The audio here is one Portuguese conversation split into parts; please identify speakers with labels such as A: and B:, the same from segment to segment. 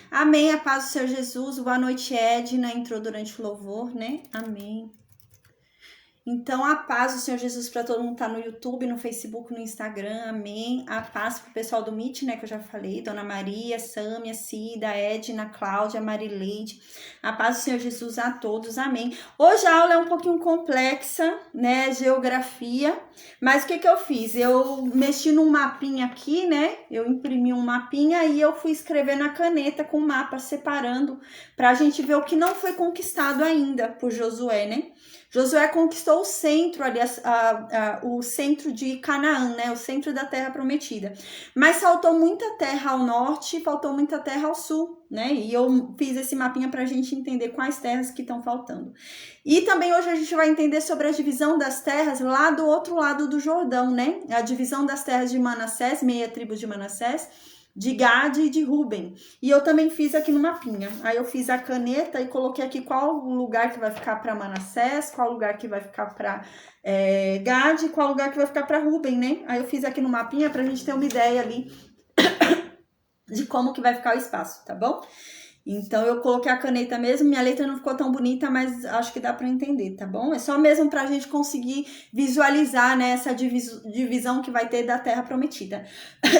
A: Amém, a paz do Senhor Jesus. Boa noite, Edna. Entrou durante o louvor, né? Amém. Então, a paz do Senhor Jesus para todo mundo que tá no YouTube, no Facebook, no Instagram, amém. A paz pro pessoal do Meet, né, que eu já falei, Dona Maria, Sâmia, Cida, Edna, Cláudia, Marileide. A paz do Senhor Jesus a todos, amém. Hoje a aula é um pouquinho complexa, né, geografia, mas o que eu fiz? Eu mexi num mapinha aqui, né, eu imprimi um mapinha e eu fui escrever na caneta com o mapa separando, pra gente ver o que não foi conquistado ainda por Josué, né. Josué conquistou o centro ali, o centro de Canaã, né? O centro da terra prometida. Mas faltou muita terra ao norte, faltou muita terra ao sul, né? E eu fiz esse mapinha para a gente entender quais terras que estão faltando. E também hoje a gente vai entender sobre a divisão das terras lá do outro lado do Jordão, né? A divisão das terras de Manassés, meia tribo de Manassés, de Gade e de Ruben. E eu também fiz aqui no mapinha. Aí eu fiz a caneta e coloquei aqui qual o lugar que vai ficar para Manassés, qual lugar que vai ficar para Gade e qual lugar que vai ficar para Ruben, né? Aí eu fiz aqui no mapinha pra gente ter uma ideia ali de como que vai ficar o espaço, tá bom? Então eu coloquei a caneta mesmo, minha letra não ficou tão bonita, mas acho que dá para entender, tá bom? É só mesmo para a gente conseguir visualizar, né, essa divisão que vai ter da terra prometida,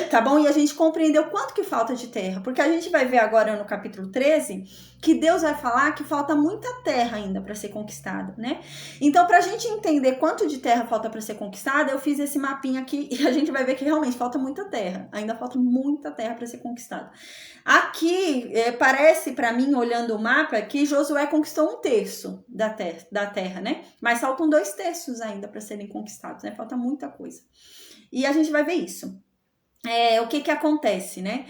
A: tá bom? E a gente compreendeu quanto que falta de terra, porque a gente vai ver agora no capítulo 13 que Deus vai falar que falta muita terra ainda para ser conquistada, né? Então, para a gente entender quanto de terra falta para ser conquistada, eu fiz esse mapinha aqui e a gente vai ver que realmente falta muita terra, ainda falta muita terra para ser conquistada. Aqui, parece para mim, olhando o mapa, que Josué conquistou 1/3 da terra, né? Mas faltam 2/3 ainda para serem conquistados, né? Falta muita coisa. E a gente vai ver isso. O que acontece, né?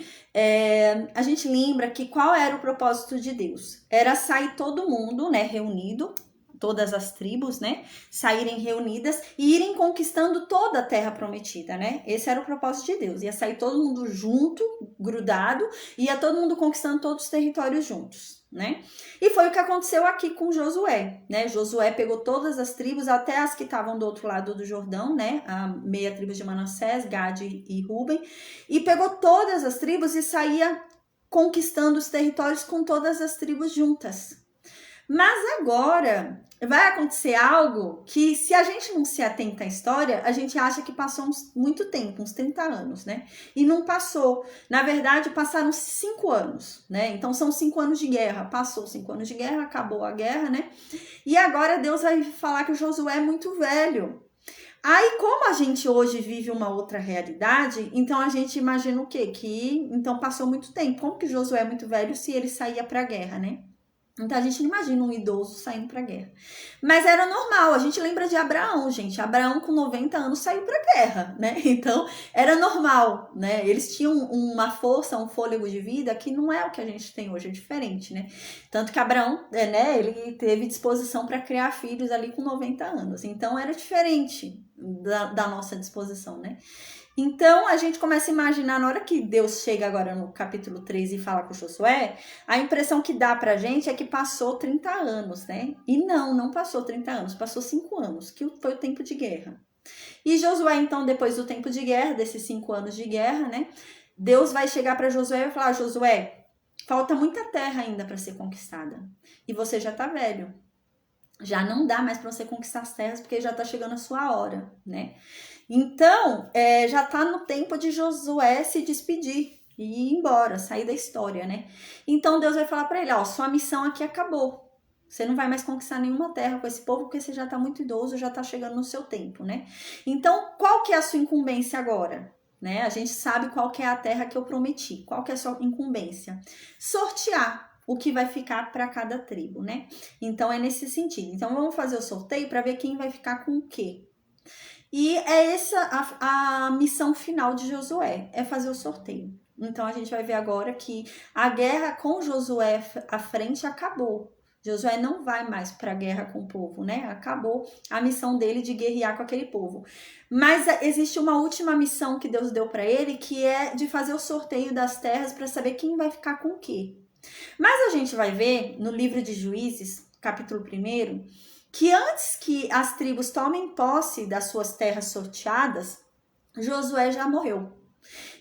A: A gente lembra que qual era o propósito de Deus? Era sair todo mundo, né, reunido, todas as tribos, né, saírem reunidas e irem conquistando toda a terra prometida, né? Esse era o propósito de Deus. Ia sair todo mundo junto, grudado, ia todo mundo conquistando todos os territórios juntos, né? E foi o que aconteceu aqui com Josué, né? Josué pegou todas as tribos, até as que estavam do outro lado do Jordão, né? A meia tribo de Manassés, Gade e Ruben, e pegou todas as tribos e saía conquistando os territórios com todas as tribos juntas. Mas agora vai acontecer algo que, se a gente não se atenta à história, a gente acha que passou muito tempo, uns 30 anos, né? E não passou. Na verdade, passaram 5 anos, né? Então, são 5 anos de guerra. Passou 5 anos de guerra, acabou a guerra, né? E agora Deus vai falar que o Josué é muito velho. Aí, como a gente hoje vive uma outra realidade, então a gente imagina o quê? Que então passou muito tempo. Como que Josué é muito velho se ele saía para a guerra, né? Então a gente não imagina um idoso saindo para a guerra. Mas era normal, a gente lembra de Abraão, gente. Abraão com 90 anos saiu para a guerra, né? Então era normal, né? Eles tinham uma força, um fôlego de vida que não é o que a gente tem hoje, é diferente, né? Tanto que Abraão, né, ele teve disposição para criar filhos ali com 90 anos. Então era diferente da nossa disposição, né? Então, a gente começa a imaginar, na hora que Deus chega agora no capítulo 13 e fala com Josué, a impressão que dá pra gente é que passou 30 anos, né? E não passou 30 anos, passou 5 anos, que foi o tempo de guerra. E Josué, então, depois do tempo de guerra, desses 5 anos de guerra, né? Deus vai chegar para Josué e vai falar: Josué, falta muita terra ainda para ser conquistada. E você já tá velho. Já não dá mais para você conquistar as terras, porque já tá chegando a sua hora, né? Então, já tá no tempo de Josué se despedir e ir embora, sair da história, né? Então, Deus vai falar para ele: ó, sua missão aqui acabou. Você não vai mais conquistar nenhuma terra com esse povo, porque você já tá muito idoso, já tá chegando no seu tempo, né? Então, qual que é a sua incumbência agora? Né? A gente sabe qual que é a terra que eu prometi. Qual que é a sua incumbência? Sortear o que vai ficar para cada tribo, né? Então, é nesse sentido. Então, vamos fazer o sorteio para ver quem vai ficar com o quê. E é essa a missão final de Josué, é fazer o sorteio. Então, a gente vai ver agora que a guerra com Josué à frente acabou. Josué não vai mais para a guerra com o povo, né? Acabou a missão dele de guerrear com aquele povo. Mas existe uma última missão que Deus deu para ele, que é de fazer o sorteio das terras para saber quem vai ficar com o quê. Mas a gente vai ver no livro de Juízes, capítulo 1, que antes que as tribos tomem posse das suas terras sorteadas, Josué já morreu.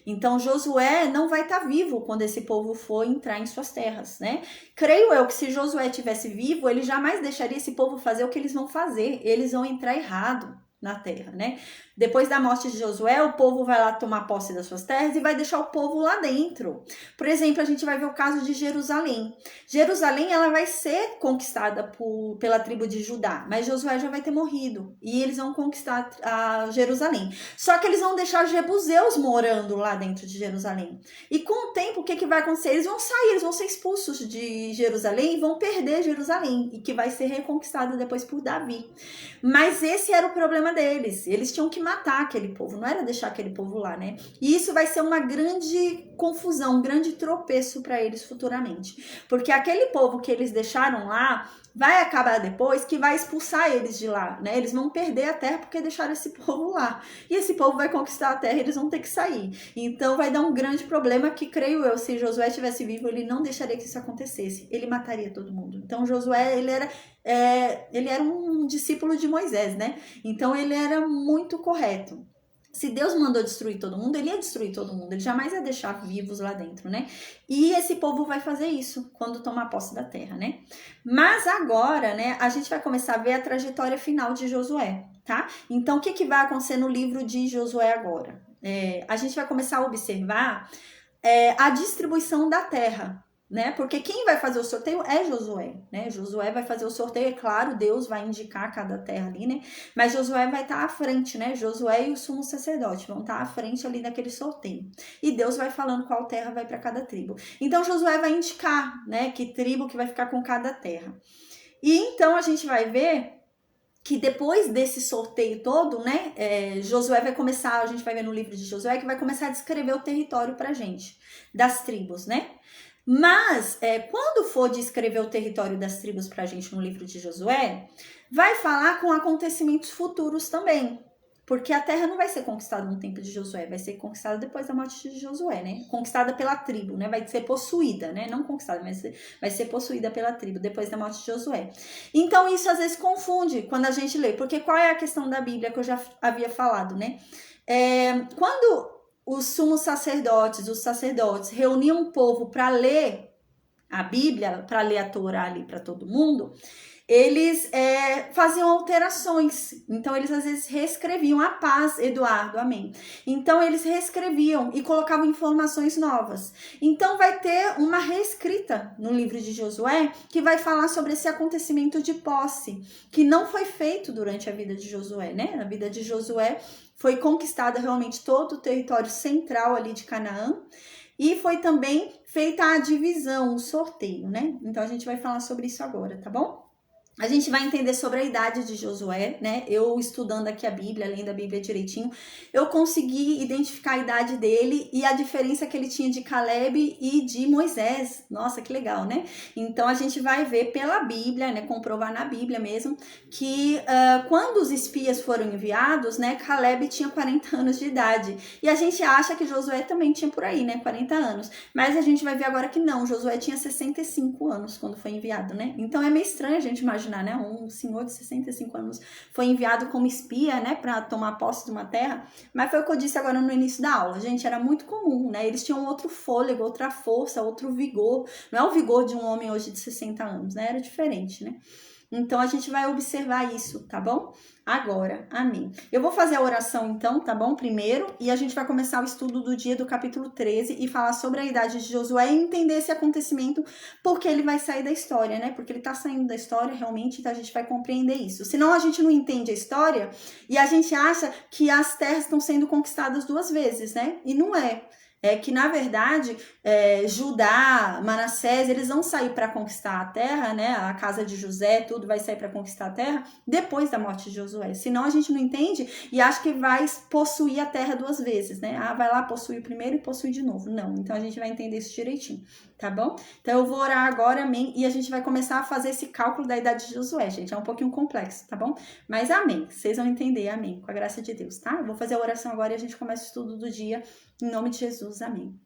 A: Então Josué não vai estar vivo quando esse povo for entrar em suas terras, né? Creio eu que se Josué tivesse vivo, ele jamais deixaria esse povo fazer o que eles vão fazer. Eles vão entrar errado na terra, né? Depois da morte de Josué, o povo vai lá tomar posse das suas terras e vai deixar o povo lá dentro. Por exemplo, a gente vai ver o caso de Jerusalém. Jerusalém, ela vai ser conquistada pela tribo de Judá, mas Josué já vai ter morrido e eles vão conquistar a Jerusalém. Só que eles vão deixar jebuseus morando lá dentro de Jerusalém. E com o tempo, o que vai acontecer? Eles vão sair, eles vão ser expulsos de Jerusalém e vão perder Jerusalém, e que vai ser reconquistada depois por Davi. Mas esse era o problema deles. Eles tinham que matar aquele povo, não era deixar aquele povo lá, né? E isso vai ser uma grande confusão, um grande tropeço para eles futuramente. Porque aquele povo que eles deixaram lá vai acabar depois que vai expulsar eles de lá, né? Eles vão perder a terra porque deixaram esse povo lá. E esse povo vai conquistar a terra e eles vão ter que sair. Então vai dar um grande problema que, creio eu, se Josué estivesse vivo, ele não deixaria que isso acontecesse. Ele mataria todo mundo. Então Josué, ele era um discípulo de Moisés, né? Então ele era muito correto. Se Deus mandou destruir todo mundo, ele ia destruir todo mundo. Ele jamais ia deixar vivos lá dentro, né? E esse povo vai fazer isso quando tomar posse da terra, né? Mas agora, né, a gente vai começar a ver a trajetória final de Josué, tá? Então, o que vai acontecer no livro de Josué agora? A gente vai começar a observar a distribuição da terra, né? Porque quem vai fazer o sorteio é Josué, né? Josué vai fazer o sorteio, é claro, Deus vai indicar cada terra ali, né? Mas Josué vai estar à frente, né? Josué e o sumo sacerdote vão estar à frente ali daquele sorteio. E Deus vai falando qual terra vai para cada tribo. Então Josué vai indicar, né? Que tribo que vai ficar com cada terra. E então a gente vai ver que depois desse sorteio todo, né, Josué vai começar, a gente vai ver no livro de Josué, que vai começar a descrever o território pra gente, das tribos, né? Mas, quando for descrever o território das tribos pra gente no livro de Josué, vai falar com acontecimentos futuros também. Porque a terra não vai ser conquistada no tempo de Josué, vai ser conquistada depois da morte de Josué, né? Conquistada pela tribo, né? Vai ser possuída, né? Não conquistada, mas vai ser possuída pela tribo depois da morte de Josué. Então, isso às vezes confunde quando a gente lê. Porque qual é a questão da Bíblia que eu já havia falado, né? Quando os sumos sacerdotes, os sacerdotes reuniam o povo para ler a Bíblia, para ler a Torá ali para todo mundo, eles faziam alterações. Então, eles às vezes reescreviam a paz, Eduardo, amém. Então, eles reescreviam e colocavam informações novas. Então, vai ter uma reescrita no livro de Josué que vai falar sobre esse acontecimento de posse, que não foi feito durante a vida de Josué, né? Na vida de Josué foi conquistada realmente todo o território central ali de Canaã. E foi também feita a divisão, o sorteio, né? Então, a gente vai falar sobre isso agora, tá bom? A gente vai entender sobre a idade de Josué, né? Eu estudando aqui a Bíblia, lendo a Bíblia direitinho, eu consegui identificar a idade dele e a diferença que ele tinha de Caleb e de Moisés. Nossa, que legal, né? Então a gente vai ver pela Bíblia, né? Comprovar na Bíblia mesmo, que quando os espias foram enviados, né? Caleb tinha 40 anos de idade. E a gente acha que Josué também tinha por aí, né? 40 anos. Mas a gente vai ver agora que não, Josué tinha 65 anos quando foi enviado, né? Então é meio estranho a gente imaginar, né? Um senhor de 65 anos foi enviado como espia, né? Para tomar posse de uma terra. Mas foi o que eu disse agora no início da aula. Gente, era muito comum, né? Eles tinham outro fôlego, outra força, outro vigor. Não é o vigor de um homem hoje de 60 anos, né? Era diferente, né? Então, a gente vai observar isso, tá bom? Agora, amém. Eu vou fazer a oração então, tá bom? Primeiro, e a gente vai começar o estudo do dia do capítulo 13 e falar sobre a idade de Josué e entender esse acontecimento, porque ele vai sair da história, né? Porque ele tá saindo da história realmente, então a gente vai compreender isso. Senão a gente não entende a história e a gente acha que as terras estão sendo conquistadas duas vezes, né? E não é. É que, na verdade, Judá, Manassés, eles vão sair para conquistar a terra, né? A casa de José, tudo vai sair para conquistar a terra depois da morte de Josué. Senão a gente não entende e acha que vai possuir a terra duas vezes, né? Ah, vai lá, possui primeiro e possui de novo. Não, então a gente vai entender isso direitinho, tá bom? Então eu vou orar agora, amém? E a gente vai começar a fazer esse cálculo da idade de Josué, gente. É um pouquinho complexo, tá bom? Mas amém, vocês vão entender, amém? Com a graça de Deus, tá? Eu vou fazer a oração agora e a gente começa o estudo do dia. Em nome de Jesus, amém.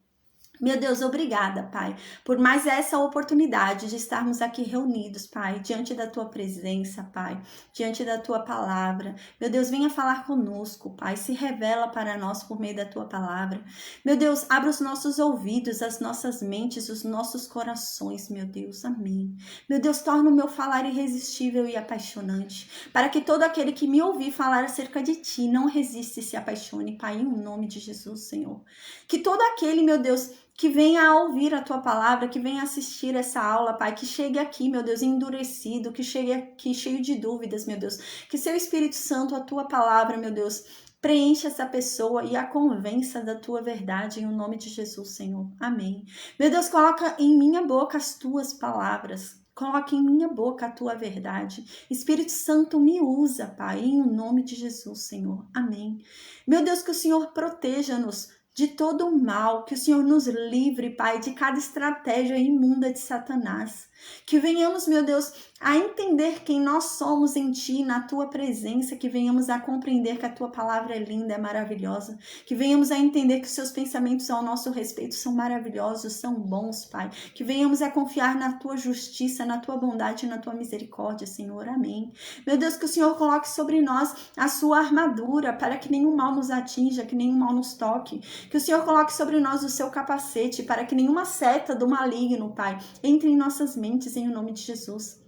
A: Meu Deus, obrigada, Pai, por mais essa oportunidade de estarmos aqui reunidos, Pai, diante da Tua presença, Pai, diante da Tua palavra. Meu Deus, venha falar conosco, Pai, se revela para nós por meio da Tua palavra. Meu Deus, abra os nossos ouvidos, as nossas mentes, os nossos corações, meu Deus, amém. Meu Deus, torna o meu falar irresistível e apaixonante, para que todo aquele que me ouvir falar acerca de Ti não resista e se apaixone, Pai, em nome de Jesus, Senhor. Que todo aquele, meu Deus, que venha a ouvir a Tua palavra, que venha assistir essa aula, Pai, que chegue aqui, meu Deus, endurecido, que chegue aqui cheio de dúvidas, meu Deus, que Seu Espírito Santo, a Tua palavra, meu Deus, preencha essa pessoa e a convença da Tua verdade, em o nome de Jesus, Senhor. Amém. Meu Deus, coloca em minha boca as Tuas palavras, coloca em minha boca a Tua verdade. Espírito Santo, me usa, Pai, em o nome de Jesus, Senhor. Amém. Meu Deus, que o Senhor proteja-nos de todo o mal, que o Senhor nos livre, Pai, de cada estratégia imunda de Satanás. Que venhamos, meu Deus, a entender quem nós somos em Ti, na Tua presença, que venhamos a compreender que a Tua palavra é linda, é maravilhosa, que venhamos a entender que os Seus pensamentos ao nosso respeito são maravilhosos, são bons, Pai, que venhamos a confiar na Tua justiça, na Tua bondade e na Tua misericórdia, Senhor, amém. Meu Deus, que o Senhor coloque sobre nós a Sua armadura, para que nenhum mal nos atinja, que nenhum mal nos toque, que o Senhor coloque sobre nós o Seu capacete, para que nenhuma seta do maligno, Pai, entre em nossas mentes, em nome de Jesus.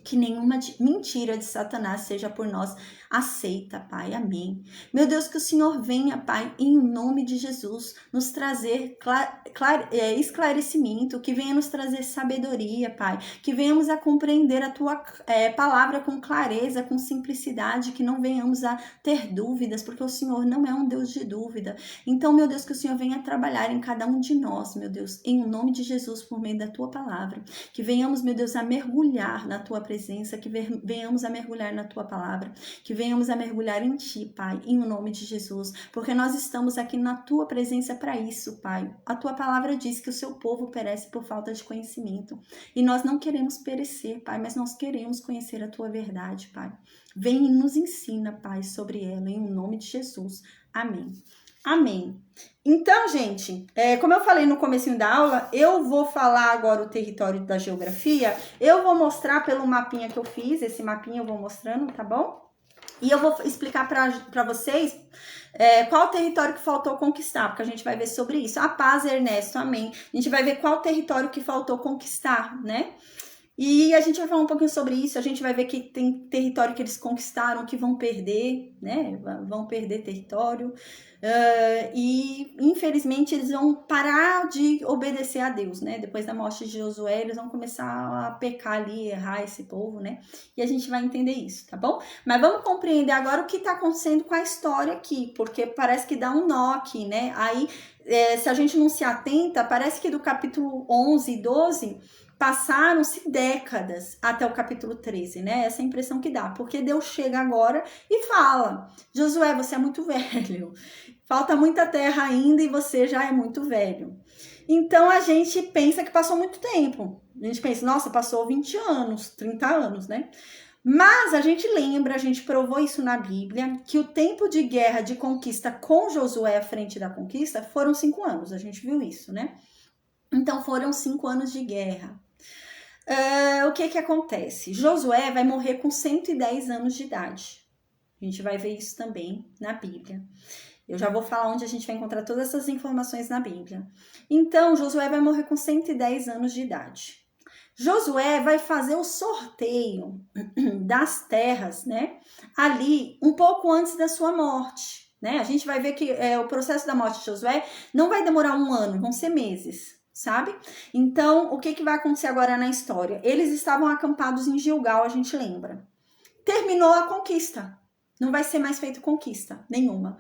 A: Que nenhuma mentira de Satanás seja por nós aceita, Pai. Amém. Meu Deus, que o Senhor venha, Pai, em nome de Jesus, nos trazer esclarecimento, que venha nos trazer sabedoria, Pai, que venhamos a compreender a Tua palavra com clareza, com simplicidade, que não venhamos a ter dúvidas, porque o Senhor não é um Deus de dúvida. Então, meu Deus, que o Senhor venha trabalhar em cada um de nós, meu Deus, em nome de Jesus, por meio da Tua palavra, que venhamos, meu Deus, a mergulhar na Tua presença, que venhamos a mergulhar na Tua palavra, que venhamos a mergulhar em Ti, Pai, em nome de Jesus, porque nós estamos aqui na Tua presença para isso, Pai. A Tua palavra diz que o Seu povo perece por falta de conhecimento, e nós não queremos perecer, Pai, mas nós queremos conhecer a Tua verdade, Pai. Vem e nos ensina, Pai, sobre ela, em nome de Jesus. Amém. Amém. Então, gente, como eu falei no comecinho da aula, eu vou falar agora o território da geografia. Eu vou mostrar pelo mapinha que eu fiz, esse mapinha eu vou mostrando, tá bom? E eu vou explicar para vocês qual território que faltou conquistar, porque a gente vai ver sobre isso. A paz, Ernesto, amém. A gente vai ver qual território que faltou conquistar, né? E a gente vai falar um pouquinho sobre isso, a gente vai ver que tem território que eles conquistaram que vão perder, né? Vão perder território. E infelizmente eles vão parar de obedecer a Deus, né? Depois da morte de Josué, eles vão começar a pecar ali, errar esse povo, né? E a gente vai entender isso, tá bom? Mas vamos compreender agora o que tá acontecendo com a história aqui, porque parece que dá um nó aqui, né? Aí, se a gente não se atenta, parece que do capítulo 11 e 12... passaram-se décadas até o capítulo 13, né? Essa é a impressão que dá, porque Deus chega agora e fala: Josué, você é muito velho, falta muita terra ainda e você já é muito velho. Então a gente pensa que passou muito tempo, a gente pensa, nossa, passou 20 anos, 30 anos, né? Mas a gente lembra, a gente provou isso na Bíblia, que o tempo de guerra, de conquista com Josué à frente da conquista foram 5 anos, a gente viu isso, né? Então foram 5 anos de guerra. O que acontece? Josué vai morrer com 110 anos de idade. A gente vai ver isso também na Bíblia. Eu já vou falar onde a gente vai encontrar todas essas informações na Bíblia. Então, Josué vai morrer com 110 anos de idade. Josué vai fazer o sorteio das terras, né? Ali, um pouco antes da sua morte, né? A gente vai ver que o processo da morte de Josué não vai demorar 1 ano, vão ser meses. Sabe? Então, o que vai acontecer agora na história? Eles estavam acampados em Gilgal, a gente lembra. Terminou a conquista. Não vai ser mais feita conquista nenhuma.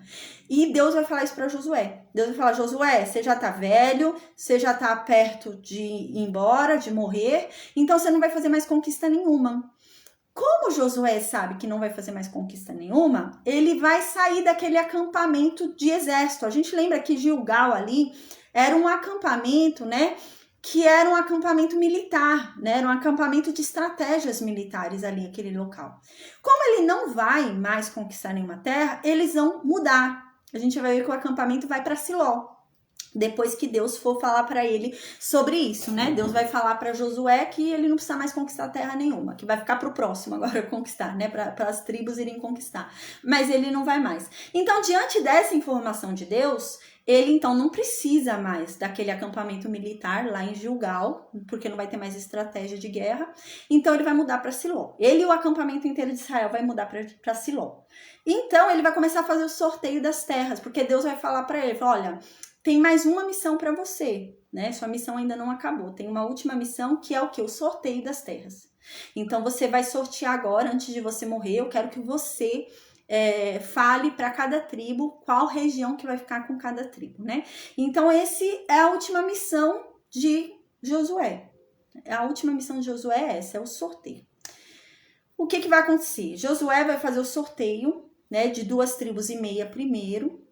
A: E Deus vai falar isso para Josué. Deus vai falar: Josué, você já tá velho, você já tá perto de ir embora, de morrer, então você não vai fazer mais conquista nenhuma. Como Josué sabe que não vai fazer mais conquista nenhuma, ele vai sair daquele acampamento de exército. A gente lembra que Gilgal ali era um acampamento, né? Que era um acampamento militar, né? Era um acampamento de estratégias militares ali, aquele local. Como ele não vai mais conquistar nenhuma terra, eles vão mudar. A gente vai ver que o acampamento vai para Siló. Depois que Deus for falar para ele sobre isso, né? Deus vai falar para Josué que ele não precisa mais conquistar terra nenhuma, que vai ficar para o próximo agora conquistar, né? Para as tribos irem conquistar. Mas ele não vai mais. Então, diante dessa informação de Deus, ele então não precisa mais daquele acampamento militar lá em Gilgal, porque não vai ter mais estratégia de guerra. Então, ele vai mudar para Siló. Ele e o acampamento inteiro de Israel vai mudar para Siló. Então, ele vai começar a fazer o sorteio das terras, porque Deus vai falar para ele, olha, tem mais uma missão para você, né? Sua missão ainda não acabou. Tem uma última missão que é o quê? O sorteio das terras. Então, você vai sortear agora, antes de você morrer. Eu quero que você fale para cada tribo qual região que vai ficar com cada tribo, né? Então, esse é a última missão de Josué. A última missão de Josué é essa, é o sorteio. O que vai acontecer? Josué vai fazer o sorteio, né, de 2,5 tribos primeiro,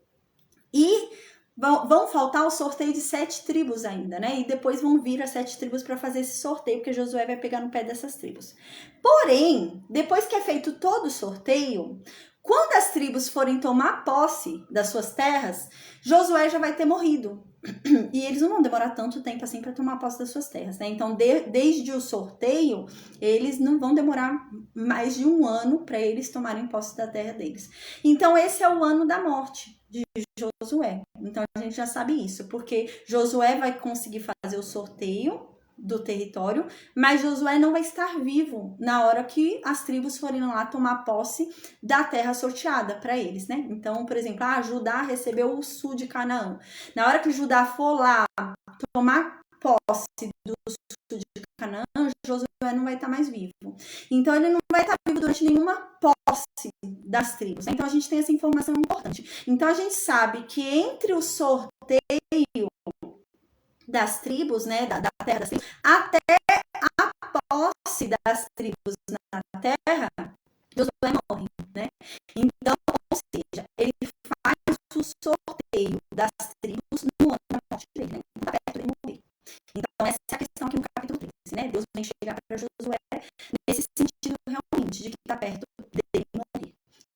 A: e vão faltar o sorteio de 7 tribos ainda, né? E depois vão vir as 7 tribos para fazer esse sorteio, porque Josué vai pegar no pé dessas tribos. Porém, depois que é feito todo o sorteio, quando as tribos forem tomar posse das suas terras, Josué já vai ter morrido. E eles não vão demorar tanto tempo assim para tomar posse das suas terras, né? Então, desde o sorteio, eles não vão demorar mais de 1 ano para eles tomarem posse da terra deles. Então, esse é o ano da morte de Josué. Então, a gente já sabe isso, porque Josué vai conseguir fazer o sorteio do território, mas Josué não vai estar vivo na hora que as tribos forem lá tomar posse da terra sorteada para eles, né? Então, por exemplo, Judá recebeu o sul de Canaã. Na hora que Judá for lá tomar posse do sul de Canaã, Josué não vai estar mais vivo. Então, ele não vai estar vivo durante nenhuma posse das tribos. Então, a gente tem essa informação importante. Então, a gente sabe que entre o sorteio das tribos, né, da terra das tribos, até a posse das tribos na terra, Josué morre, né? Então, ou seja, ele faz o sorteio das tribos no ano da morte dele, né? Está perto de morrer. Então, essa é a questão aqui no capítulo 13, né? Deus vem chegar para Josué nesse sentido realmente, de que está perto dele morrer.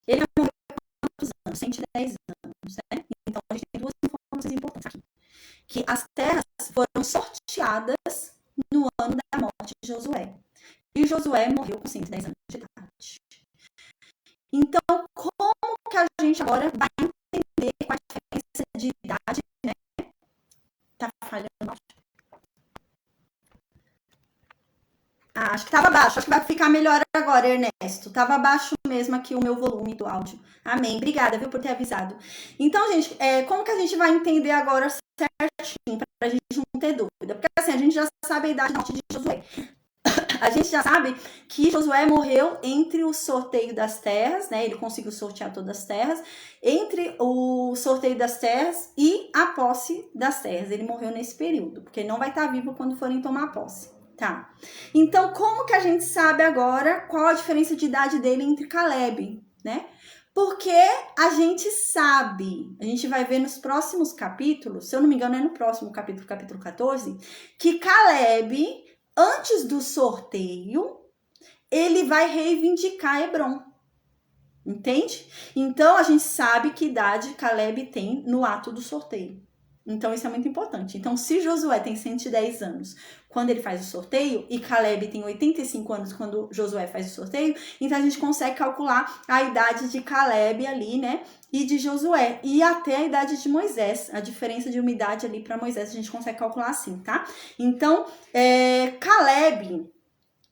A: Ele morreu por quantos anos? 110 anos, né? Então, a gente tem 2 informações importantes aqui. Que as terras foram sorteadas no ano da morte de Josué. E Josué morreu com 110 anos de idade. Então, como que a gente agora vai entender qual a diferença de idade, né? Tá falhando. Acho que estava baixo. Acho que vai ficar melhor agora, Ernesto. Estava baixo mesmo aqui o meu volume do áudio. Amém. Obrigada, viu, por ter avisado. Então, gente, como que a gente vai entender agora certinho, para a gente não ter dúvida? Porque assim, a gente já sabe a idade da morte de Josué. A gente já sabe que Josué morreu entre o sorteio das terras, né? Ele conseguiu sortear todas as terras. Entre o sorteio das terras e a posse das terras. Ele morreu nesse período, porque ele não vai estar vivo quando forem tomar posse. Tá. Então, como que a gente sabe agora qual a diferença de idade dele entre Caleb, né? Porque a gente sabe, a gente vai ver nos próximos capítulos, se eu não me engano é no próximo capítulo, capítulo 14, que Caleb, antes do sorteio, ele vai reivindicar Hebron. Entende? Então, a gente sabe que idade Caleb tem no ato do sorteio. Então, isso é muito importante. Então, se Josué tem 110 anos quando ele faz o sorteio e Caleb tem 85 anos quando Josué faz o sorteio, então a gente consegue calcular a idade de Caleb ali, né? E de Josué. E até a idade de Moisés. A diferença de uma idade ali para Moisés a gente consegue calcular assim, tá? Então, Caleb,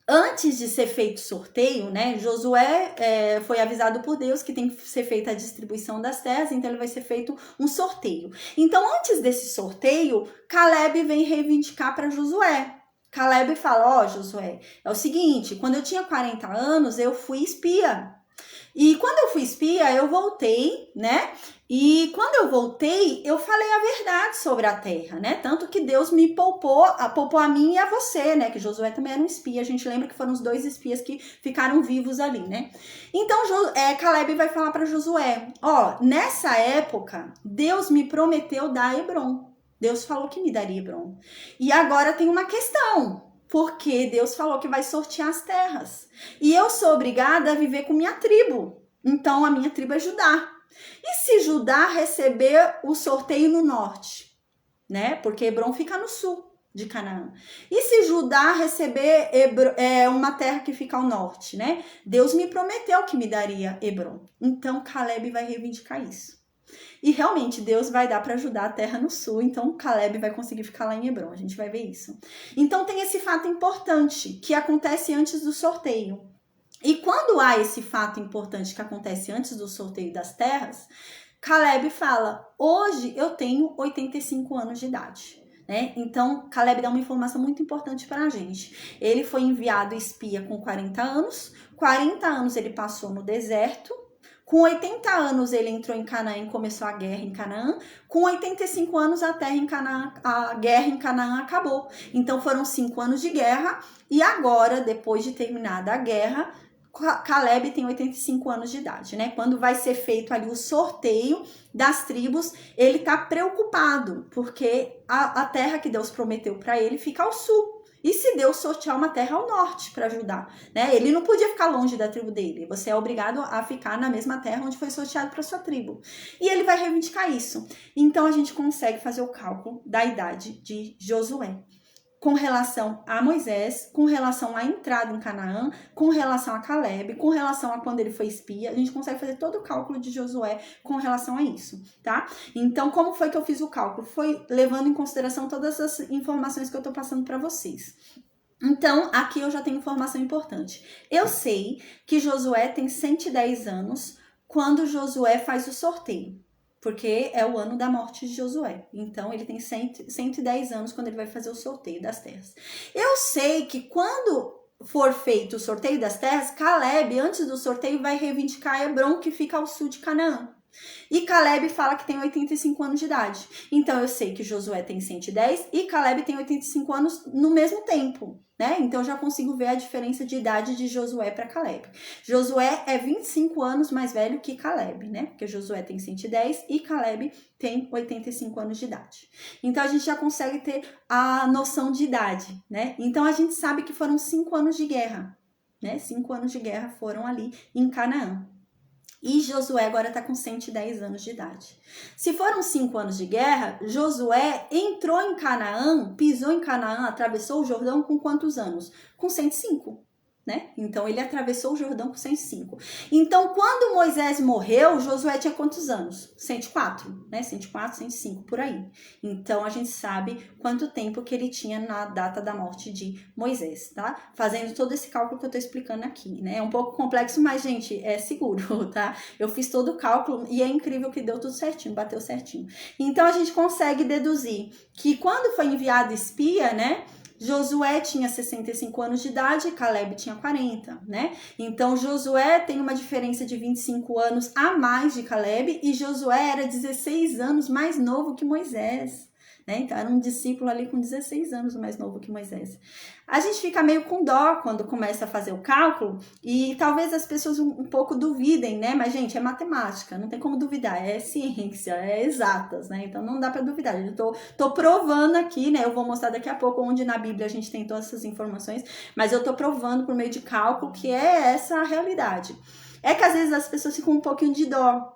A: antes de ser feito sorteio, né, Josué foi avisado por Deus que tem que ser feita a distribuição das terras, então ele vai ser feito um sorteio. Então, antes desse sorteio, Caleb vem reivindicar para Josué. Caleb fala, Josué, é o seguinte, quando eu tinha 40 anos, eu fui espia. E quando eu fui espia, eu voltei, né? E quando eu voltei, eu falei a verdade sobre a terra, né? Tanto que Deus me poupou a mim e a você, né? Que Josué também era um espia. A gente lembra que foram os 2 espias que ficaram vivos ali, né? Então, Caleb vai falar para Josué, nessa época, Deus me prometeu dar Hebron. Deus falou que me daria Hebron. E agora tem uma questão, porque Deus falou que vai sortear as terras. E eu sou obrigada a viver com minha tribo. Então, a minha tribo é Judá. E se Judá receber o sorteio no norte? né? Porque Hebron fica no sul de Canaã. E se Judá receber uma terra que fica ao norte, né? Deus me prometeu que me daria Hebron. Então Caleb vai reivindicar isso. E realmente Deus vai dar para Judá a terra no sul, então Caleb vai conseguir ficar lá em Hebron. A gente vai ver isso. Então tem esse fato importante que acontece antes do sorteio. E quando há esse fato importante que acontece antes do sorteio das terras, Caleb fala: hoje eu tenho 85 anos de idade. Né? Então, Caleb dá uma informação muito importante para a gente. Ele foi enviado espia com 40 anos. 40 anos ele passou no deserto. Com 80 anos ele entrou em Canaã e começou a guerra em Canaã. Com 85 anos a guerra em Canaã acabou. Então foram 5 anos de guerra. E agora, depois de terminada a guerra, Caleb tem 85 anos de idade, né? Quando vai ser feito ali o sorteio das tribos, ele tá preocupado, porque a terra que Deus prometeu para ele fica ao sul. E se Deus sortear uma terra ao norte para ajudar, né? Ele não podia ficar longe da tribo dele. Você é obrigado a ficar na mesma terra onde foi sorteado para sua tribo. E ele vai reivindicar isso. Então a gente consegue fazer o cálculo da idade de Josué, com relação a Moisés, com relação à entrada em Canaã, com relação a Caleb, com relação a quando ele foi espia. A gente consegue fazer todo o cálculo de Josué com relação a isso, tá? Então, como foi que eu fiz o cálculo? Foi levando em consideração todas as informações que eu tô passando para vocês. Então, aqui eu já tenho informação importante. Eu sei que Josué tem 110 anos quando Josué faz o sorteio, porque é o ano da morte de Josué. Então, ele tem 110 anos quando ele vai fazer o sorteio das terras. Eu sei que quando for feito o sorteio das terras, Caleb, antes do sorteio, vai reivindicar Hebron, que fica ao sul de Canaã. E Caleb fala que tem 85 anos de idade. Então, eu sei que Josué tem 110 e Caleb tem 85 anos no mesmo tempo, né? Então, eu já consigo ver a diferença de idade de Josué para Caleb. Josué é 25 anos mais velho que Caleb, né? Porque Josué tem 110 e Caleb tem 85 anos de idade. Então, a gente já consegue ter a noção de idade, né? Então, a gente sabe que foram 5 anos de guerra, né? 5 anos de guerra foram ali em Canaã. E Josué agora está com 110 anos de idade. Se foram 5 anos de guerra, Josué entrou em Canaã, pisou em Canaã, atravessou o Jordão com quantos anos? Com 105, né? Então, ele atravessou o Jordão com 105. Então, quando Moisés morreu, Josué tinha quantos anos? 104, né? 104, 105, por aí. Então, a gente sabe quanto tempo que ele tinha na data da morte de Moisés, tá? Fazendo todo esse cálculo que eu tô explicando aqui, né? É um pouco complexo, mas, gente, é seguro, tá? Eu fiz todo o cálculo e é incrível que deu tudo certinho, bateu certinho. Então, a gente consegue deduzir que quando foi enviado espia, né? Josué tinha 65 anos de idade e Caleb tinha 40, né? Então, Josué tem uma diferença de 25 anos a mais de Caleb e Josué era 16 anos mais novo que Moisés, né? Então, era um discípulo ali com 16 anos mais novo que Moisés. A gente fica meio com dó quando começa a fazer o cálculo e talvez as pessoas um pouco duvidem, né? Mas, gente, é matemática, não tem como duvidar, é ciência, é exatas, né? Então, não dá para duvidar. Eu tô provando aqui, né? Eu vou mostrar daqui a pouco onde na Bíblia a gente tem todas essas informações, mas eu tô provando por meio de cálculo que é essa a realidade. É que às vezes as pessoas ficam um pouquinho de dó.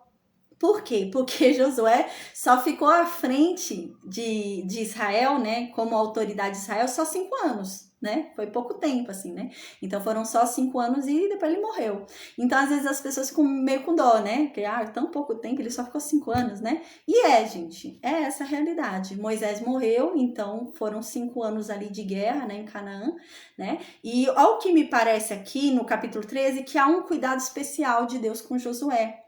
A: Por quê? Porque Josué só ficou à frente de Israel, né? Como autoridade de Israel, só 5 anos. Né? Foi pouco tempo, assim, né? Então foram só 5 anos e depois ele morreu. Então, às vezes, as pessoas ficam meio com dó, né? Porque, tão pouco tempo, ele só ficou 5 anos, né? E gente, é essa a realidade. Moisés morreu, então foram 5 anos ali de guerra, né? Em Canaã, né? E ao que me parece aqui, no capítulo 13, que há um cuidado especial de Deus com Josué.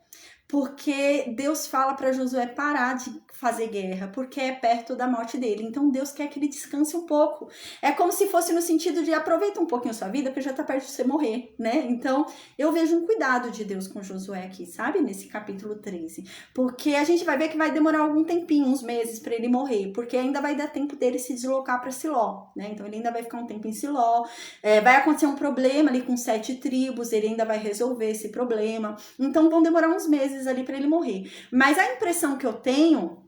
A: Porque Deus fala para Josué parar de fazer guerra, porque é perto da morte dele. Então Deus quer que ele descanse um pouco. É como se fosse no sentido de aproveita um pouquinho a sua vida, porque já tá perto de você morrer, né? Então eu vejo um cuidado de Deus com Josué aqui, sabe? Nesse capítulo 13. Porque a gente vai ver que vai demorar algum tempinho, uns meses para ele morrer, porque ainda vai dar tempo dele se deslocar para Siló, né? Então ele ainda vai ficar um tempo em Siló. Vai acontecer um problema ali com 7 tribos, ele ainda vai resolver esse problema. Então vão demorar uns meses ali para ele morrer. Mas a impressão que eu tenho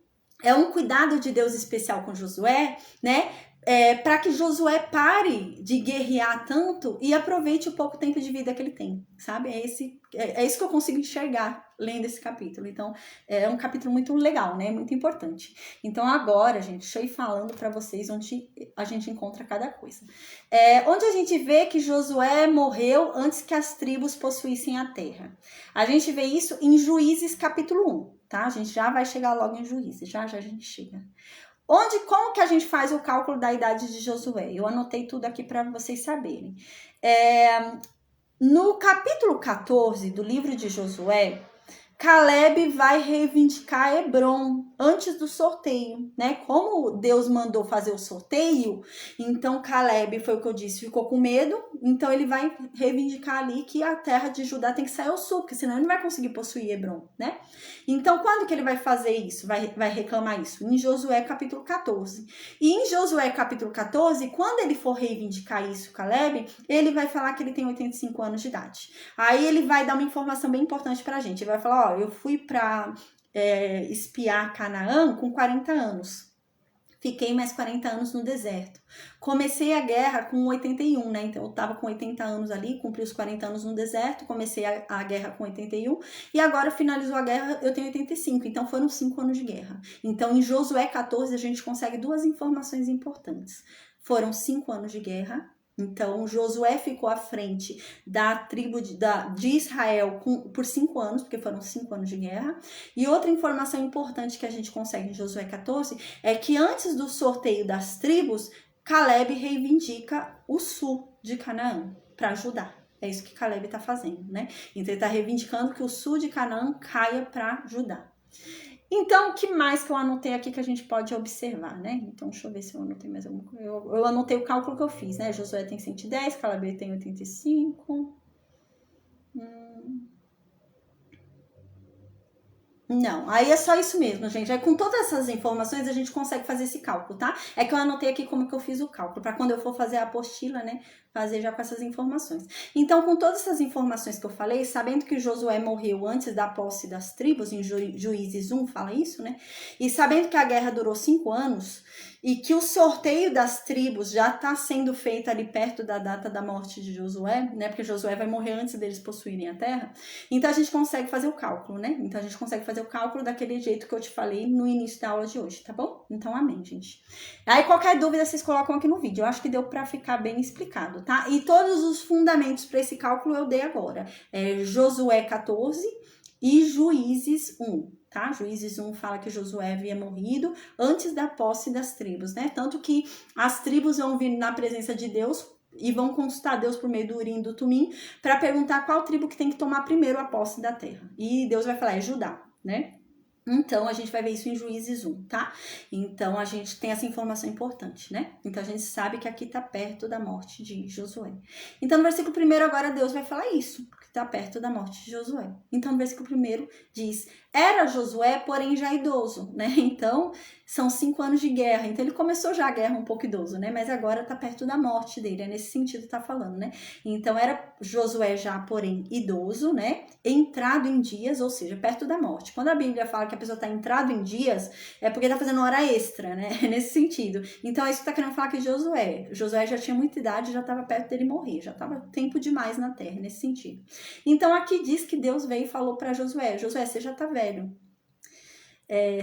A: é um cuidado de Deus especial com Josué, né? para que Josué pare de guerrear tanto e aproveite o pouco tempo de vida que ele tem, sabe? É isso que eu consigo enxergar lendo esse capítulo. Então, é um capítulo muito legal, né? Muito importante. Então, agora, gente, deixa eu ir falando para vocês onde a gente encontra cada coisa. Onde a gente vê que Josué morreu antes que as tribos possuíssem a terra. A gente vê isso em Juízes capítulo 1, tá? A gente já vai chegar logo em Juízes, já a gente chega. Como que a gente faz o cálculo da idade de Josué? Eu anotei tudo aqui para vocês saberem. No capítulo 14 do livro de Josué, Caleb vai reivindicar Hebron antes do sorteio, né? Como Deus mandou fazer o sorteio, então Caleb, foi o que eu disse, ficou com medo, então ele vai reivindicar ali que a terra de Judá tem que sair ao sul, porque senão ele não vai conseguir possuir Hebron, né? Então, quando que ele vai fazer isso? Vai reclamar isso? Em Josué capítulo 14. E em Josué capítulo 14, quando ele for reivindicar isso, Caleb, ele vai falar que ele tem 85 anos de idade. Aí ele vai dar uma informação bem importante pra gente. Ele vai falar, eu fui para espiar Canaã com 40 anos. Fiquei mais 40 anos no deserto. Comecei a guerra com 81, né? Então eu tava com 80 anos ali, cumpri os 40 anos no deserto, comecei a guerra com 81 e agora finalizou a guerra, eu tenho 85. Então foram 5 anos de guerra. Então em Josué 14 a gente consegue duas informações importantes. Foram 5 anos de guerra. Então, Josué ficou à frente da tribo de Israel por 5 anos, porque foram 5 anos de guerra. E outra informação importante que a gente consegue em Josué 14 é que antes do sorteio das tribos, Caleb reivindica o sul de Canaã para Judá. É isso que Caleb está fazendo, né? Então, ele está reivindicando que o sul de Canaã caia para Judá. Então, o que mais que eu anotei aqui que a gente pode observar, né? Então, deixa eu ver se eu anotei mais alguma coisa. Eu anotei o cálculo que eu fiz, né? Josué tem 110, Caleb tem 85. Não, aí é só isso mesmo, gente. Aí com todas essas informações a gente consegue fazer esse cálculo, tá? É que eu anotei aqui como que eu fiz o cálculo, para quando eu for fazer a apostila, né, fazer já com essas informações. Então, com todas essas informações que eu falei, sabendo que Josué morreu antes da posse das tribos, em Juízes 1 fala isso, né? E sabendo que a guerra durou 5 anos e que o sorteio das tribos já está sendo feito ali perto da data da morte de Josué, né? Porque Josué vai morrer antes deles possuírem a terra. Então, a gente consegue fazer o cálculo, né? Então, a gente consegue fazer o cálculo daquele jeito que eu te falei no início da aula de hoje, tá bom? Então, amém, gente. Aí, qualquer dúvida, vocês colocam aqui no vídeo. Eu acho que deu para ficar bem explicado, tá? E todos os fundamentos para esse cálculo eu dei agora. Josué 14 e Juízes 1. Tá? Juízes 1 fala que Josué havia morrido antes da posse das tribos, né? Tanto que as tribos vão vir na presença de Deus e vão consultar Deus por meio do Urim e do Tumim para perguntar qual tribo que tem que tomar primeiro a posse da terra. E Deus vai falar, é Judá, né? Então, a gente vai ver isso em Juízes 1, tá? Então, a gente tem essa informação importante, né? Então, a gente sabe que aqui tá perto da morte de Josué. Então, no versículo 1 agora, Deus vai falar isso, que tá perto da morte de Josué. Então, no versículo 1 diz, era Josué, porém já idoso, né? Então, são 5 anos de guerra. Então, ele começou já a guerra um pouco idoso, né? Mas agora tá perto da morte dele, é nesse sentido que tá falando, né? Então, era Josué já, porém, idoso, né? Entrado em dias, ou seja, perto da morte. Quando a Bíblia fala que a pessoa está entrado em dias, é porque está fazendo hora extra, né? Nesse sentido. Então, é isso que está querendo falar que Josué. Josué já tinha muita idade, já estava perto dele morrer, já estava tempo demais na terra, nesse sentido. Então, aqui diz que Deus veio e falou para Josué, Josué, você já está velho.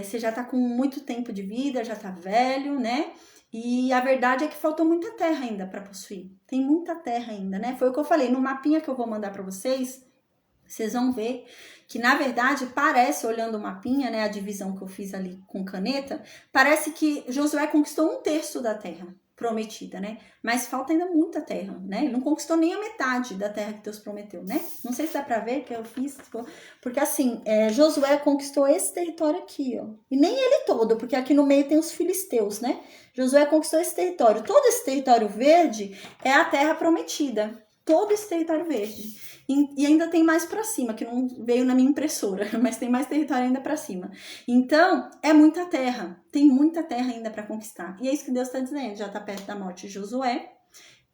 A: Você já está com muito tempo de vida, já está velho, né? E a verdade é que faltou muita terra ainda para possuir. Tem muita terra ainda, né? Foi o que eu falei, no mapinha que eu vou mandar para vocês vão ver que, na verdade, parece, olhando o mapinha, né, a divisão que eu fiz ali com caneta, parece que Josué conquistou 1/3 da terra prometida, né? Mas falta ainda muita terra, né? Ele não conquistou nem a metade da terra que Deus prometeu, né? Não sei se dá pra ver que eu fiz, porque assim, Josué conquistou esse território aqui, ó. E nem ele todo, porque aqui no meio tem os filisteus, né? Josué conquistou esse território. Todo esse território verde é a terra prometida. Todo esse território verde. E ainda tem mais para cima, que não veio na minha impressora, mas tem mais território ainda para cima. Então, é muita terra, tem muita terra ainda para conquistar. E é isso que Deus está dizendo, já está perto da morte de Josué.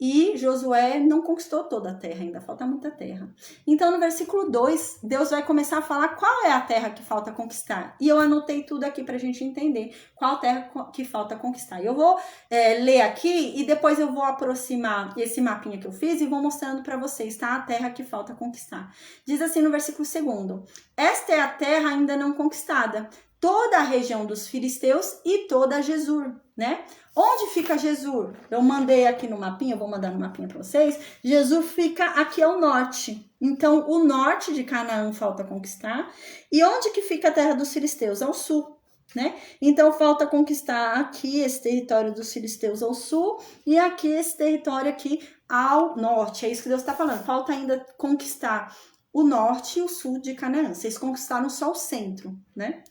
A: E Josué não conquistou toda a terra, ainda falta muita terra. Então, no versículo 2, Deus vai começar a falar qual é a terra que falta conquistar. E eu anotei tudo aqui para a gente entender qual terra que falta conquistar. Eu vou ler aqui e depois eu vou aproximar esse mapinha que eu fiz e vou mostrando para vocês, tá? A terra que falta conquistar. Diz assim no versículo 2: esta é a terra ainda não conquistada, toda a região dos filisteus e toda Gesur, né? Onde fica Gesur? Eu mandei aqui no mapinha, eu vou mandar no mapinha para vocês. Gesur fica aqui ao norte. Então, o norte de Canaã falta conquistar. E onde que fica a terra dos filisteus? Ao sul, né? Então, falta conquistar aqui esse território dos filisteus ao sul e aqui esse território aqui ao norte. É isso que Deus está falando. Falta ainda conquistar o norte e o sul de Canaã. Vocês conquistaram só o centro, né?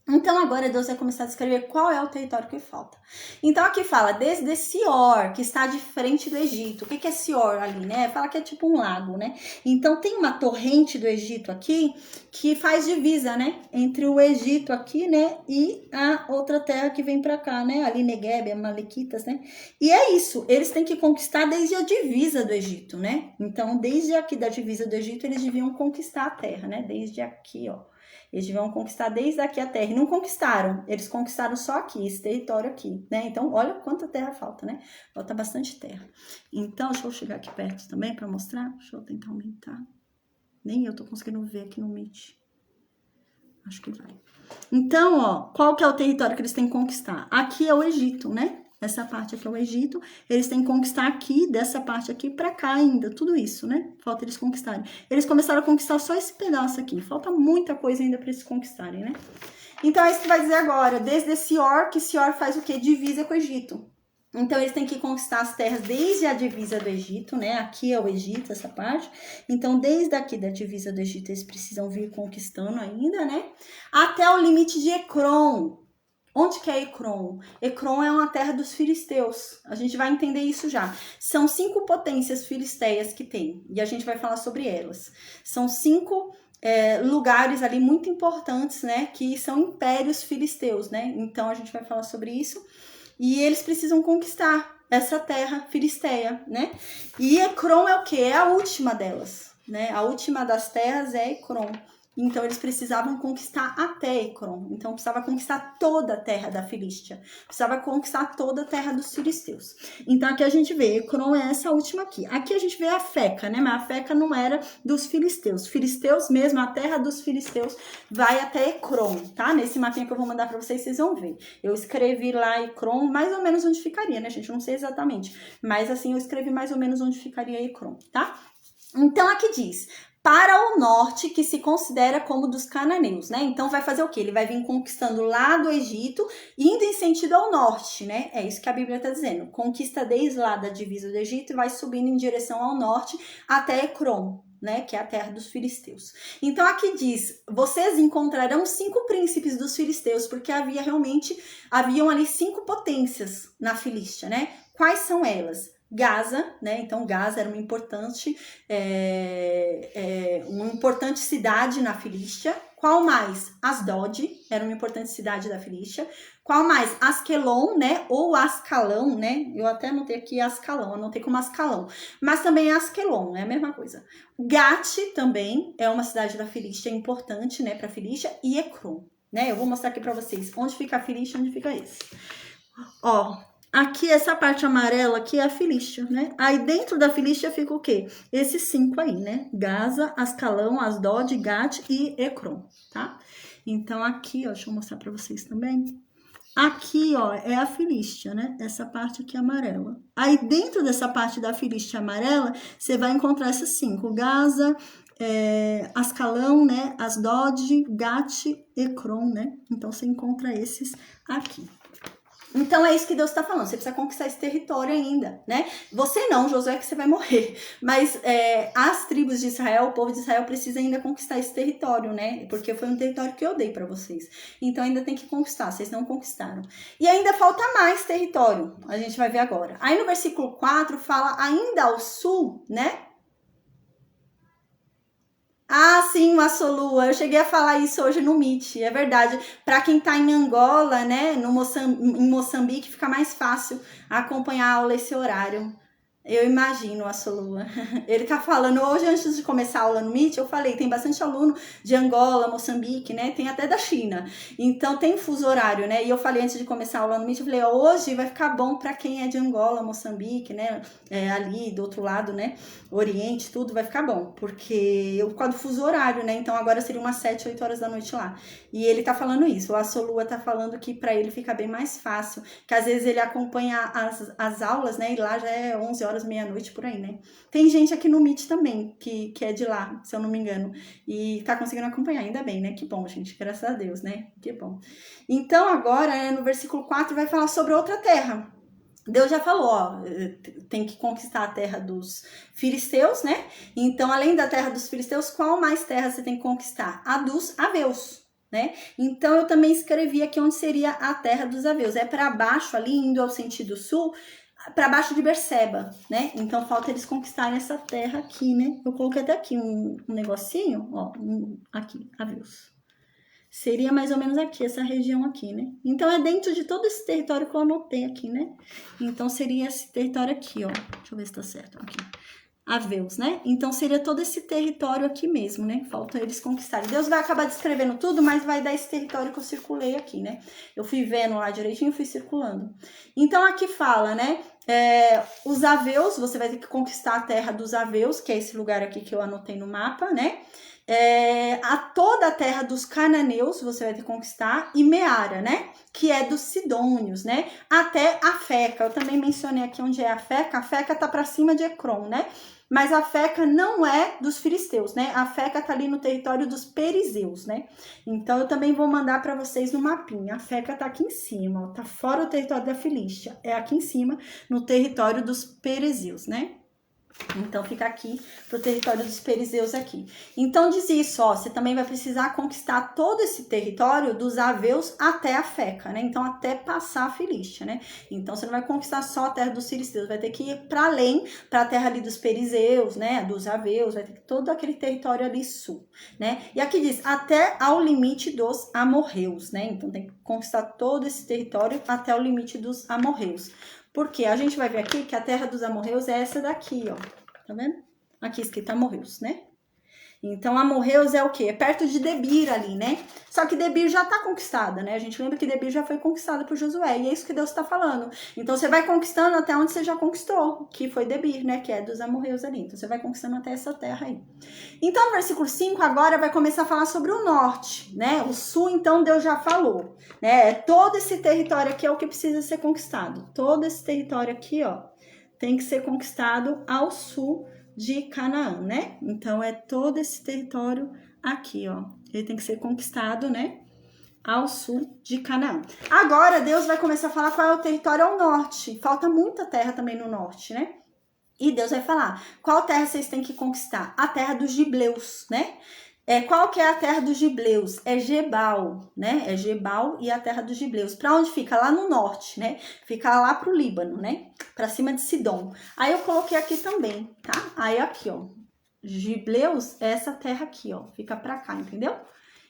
A: Então, agora Deus vai começar a descrever qual é o território que falta. Então, aqui fala desde Sior, que está de frente do Egito. O que é Sior ali, né? Fala que é tipo um lago, né? Então, tem uma torrente do Egito aqui que faz divisa, né? Entre o Egito aqui, né? E a outra terra que vem pra cá, né? Ali, Negueb, Amalequitas, né? E é isso. Eles têm que conquistar desde a divisa do Egito, né? Então, desde aqui da divisa do Egito, eles deviam conquistar a terra, né? Desde aqui, ó. Eles vão conquistar desde aqui a terra. E não conquistaram. Eles conquistaram só aqui, esse território aqui, né? Então, olha quanta terra falta, né? Falta bastante terra. Então, deixa eu chegar aqui perto também para mostrar. Deixa eu tentar aumentar. Nem eu tô conseguindo ver aqui no Meet. Acho que vai. Então, ó, qual que é o território que eles têm que conquistar? Aqui é o Egito, né? Essa parte aqui é o Egito, eles têm que conquistar aqui, dessa parte aqui pra cá ainda, tudo isso, né? Falta eles conquistarem. Eles começaram a conquistar só esse pedaço aqui, falta muita coisa ainda pra eles conquistarem, né? Então, é isso que vai dizer agora, desde Sior, que Sior faz o quê? Divisa com o Egito. Então, eles têm que conquistar as terras desde a divisa do Egito, né? Aqui é o Egito, essa parte. Então, desde aqui da divisa do Egito, eles precisam vir conquistando ainda, né? Até o limite de Ecrom. Onde que é Ecrom? Ecrom é uma terra dos filisteus. A gente vai entender isso já. São 5 potências filisteias que tem. E a gente vai falar sobre elas. São 5 lugares ali muito importantes, né? Que são impérios filisteus, né? Então, a gente vai falar sobre isso. E eles precisam conquistar essa terra filisteia, né? E Ecrom é o quê? É a última delas, né? A última das terras é Ecrom. Então, eles precisavam conquistar até Ecrom. Então, precisava conquistar toda a terra da Filístia. Precisava conquistar toda a terra dos filisteus. Então, aqui a gente vê, Ecrom é essa última aqui. Aqui a gente vê a Feca, né? Mas a Feca não era dos filisteus. Filisteus mesmo, a terra dos filisteus vai até Ecrom, tá? Nesse mapinha que eu vou mandar pra vocês, vocês vão ver. Eu escrevi lá Ecrom, mais ou menos onde ficaria, né, gente? Eu não sei exatamente. Mas, assim, eu escrevi mais ou menos onde ficaria Ecrom, tá? Então, aqui diz... para o norte, que se considera como dos cananeus, né? Então, vai fazer o quê? Ele vai vir conquistando lá do Egito, indo em sentido ao norte, né? É isso que a Bíblia está dizendo. Conquista desde lá da divisa do Egito e vai subindo em direção ao norte até Ecrom, né? Que é a terra dos filisteus. Então, aqui diz, vocês encontrarão 5 príncipes dos filisteus, porque haviam ali 5 potências na Filístia, né? Quais são elas? Gaza, né? Então Gaza era uma importante cidade na Filístia. Qual mais? Asdod era uma importante cidade da Filístia. Qual mais? Asquelon, né? Ou Ascalão, né? Eu até anotei aqui Ascalão, anotei como Ascalão. Mas também é Asquelon, é a mesma coisa. Gate também é uma cidade da Filístia importante, né? Para Filístia. E Ecrom, né? Eu vou mostrar aqui para vocês onde fica a Filístia, onde fica esse. Ó, aqui essa parte amarela aqui é a Filístia, né? Aí dentro da Filístia fica o quê? Esses 5 aí, né? Gaza, Ascalão, Asdod, Gat e Ecrom, tá? Então aqui, ó, deixa eu mostrar para vocês também. Aqui, ó, é a Filístia, né? Essa parte aqui amarela. Aí dentro dessa parte da Filístia amarela, você vai encontrar esses 5. Gaza, Ascalão, né? Asdod, Gat, Ecrom, né? Então você encontra esses aqui. Então, é isso que Deus está falando. Você precisa conquistar esse território ainda, né? Você não, Josué, que você vai morrer. Mas as tribos de Israel, o povo de Israel precisa ainda conquistar esse território, né? Porque foi um território que eu dei para vocês. Então, ainda tem que conquistar. Vocês não conquistaram. E ainda falta mais território. A gente vai ver agora. Aí, no versículo 4, fala ainda ao sul, né? Ah, sim, Massolua, eu cheguei a falar isso hoje no Meet, é verdade. Para quem tá em Angola, né, em Moçambique, fica mais fácil acompanhar a aula esse horário. Eu imagino a Solua. Ele tá falando, hoje antes de começar a aula no Meet, eu falei, tem bastante aluno de Angola, Moçambique, né? Tem até da China. Então tem fuso horário, né? E eu falei antes de começar a aula no Meet, eu falei, hoje vai ficar bom para quem é de Angola, Moçambique, né? Ali do outro lado, né? Oriente, tudo vai ficar bom. Porque eu por causa do fuso horário, né? Então agora seria umas 7, 8 horas da noite lá. E ele tá falando isso. A Solua tá falando que para ele fica bem mais fácil. Que às vezes ele acompanha as aulas, né? E lá já é 11 horas, meia-noite, por aí, né? Tem gente aqui no Meet também, que é de lá, se eu não me engano, e tá conseguindo acompanhar, ainda bem, né? Que bom, gente, graças a Deus, né? Que bom. Então, agora, né, no versículo 4, vai falar sobre outra terra. Deus já falou, ó, tem que conquistar a terra dos filisteus, né? Então, além da terra dos filisteus, qual mais terra você tem que conquistar? A dos aveus, né? Então, eu também escrevi aqui onde seria a terra dos aveus. É para baixo ali, indo ao sentido sul, para baixo de Berseba, né? Então falta eles conquistarem essa terra aqui, né? Eu coloquei até aqui um negocinho, ó, aqui, aveus. Seria mais ou menos aqui, essa região aqui, né? Então é dentro de todo esse território que eu anotei aqui, né? Então seria esse território aqui, ó. Deixa eu ver se tá certo, aqui. Aveus, né? Então seria todo esse território aqui mesmo, né? Falta eles conquistarem. Deus vai acabar descrevendo tudo, mas vai dar esse território que eu circulei aqui, né? Eu fui vendo lá direitinho e fui circulando. Então aqui fala, né? Os aveus, você vai ter que conquistar a terra dos aveus, que é esse lugar aqui que eu anotei no mapa, né? A toda a terra dos cananeus você vai ter que conquistar, e Meara, né? Que é dos sidônios, né? Até a Feca. Eu também mencionei aqui onde é a Feca. A Feca tá para cima de Ecrom, né? Mas a Feca não é dos filisteus, né? A Feca tá ali no território dos perizeus, né? Então eu também vou mandar para vocês no mapinha. A Feca tá aqui em cima, ó, tá fora do território da Filístia. É aqui em cima, no território dos perizeus, né? Então fica aqui pro território dos perizeus aqui. Então diz isso, ó, você também vai precisar conquistar todo esse território dos aveus até a Feca, né? Então até passar a Filístia, né? Então você não vai conquistar só a terra dos filisteus, vai ter que ir para além, para a terra ali dos perizeus, né? Dos aveus, vai ter que todo aquele território ali sul, né? E aqui diz até ao limite dos amorreus, né? Então tem que conquistar todo esse território até o limite dos amorreus. Porque a gente vai ver aqui que a terra dos amorreus é essa daqui, ó. Tá vendo? Aqui escrito amorreus, né? Então, amorreus é o quê? É perto de Debir ali, né? Só que Debir já tá conquistada, né? A gente lembra que Debir já foi conquistada por Josué. E é isso que Deus tá falando. Então, você vai conquistando até onde você já conquistou, que foi Debir, né? Que é dos amorreus ali. Então, você vai conquistando até essa terra aí. Então, no versículo 5, agora vai começar a falar sobre o norte, né? O sul, então, Deus já falou, né? Todo esse território aqui é o que precisa ser conquistado. Todo esse território aqui, ó, tem que ser conquistado ao sul de Canaã, né? Então, é todo esse território aqui, ó. Ele tem que ser conquistado, né? Ao sul de Canaã. Agora, Deus vai começar a falar qual é o território ao norte. Falta muita terra também no norte, né? E Deus vai falar, qual terra vocês têm que conquistar? A terra dos Gibleus, né? Qual que é a terra dos Gibleus? É Gebal, né? É Gebal e a terra dos Gibleus. Para onde fica? Lá no norte, né? Fica lá pro Líbano, né? Para cima de Sidom. Aí eu coloquei aqui também, tá? Aí aqui, ó. Gibleus é essa terra aqui, ó. Fica para cá, entendeu?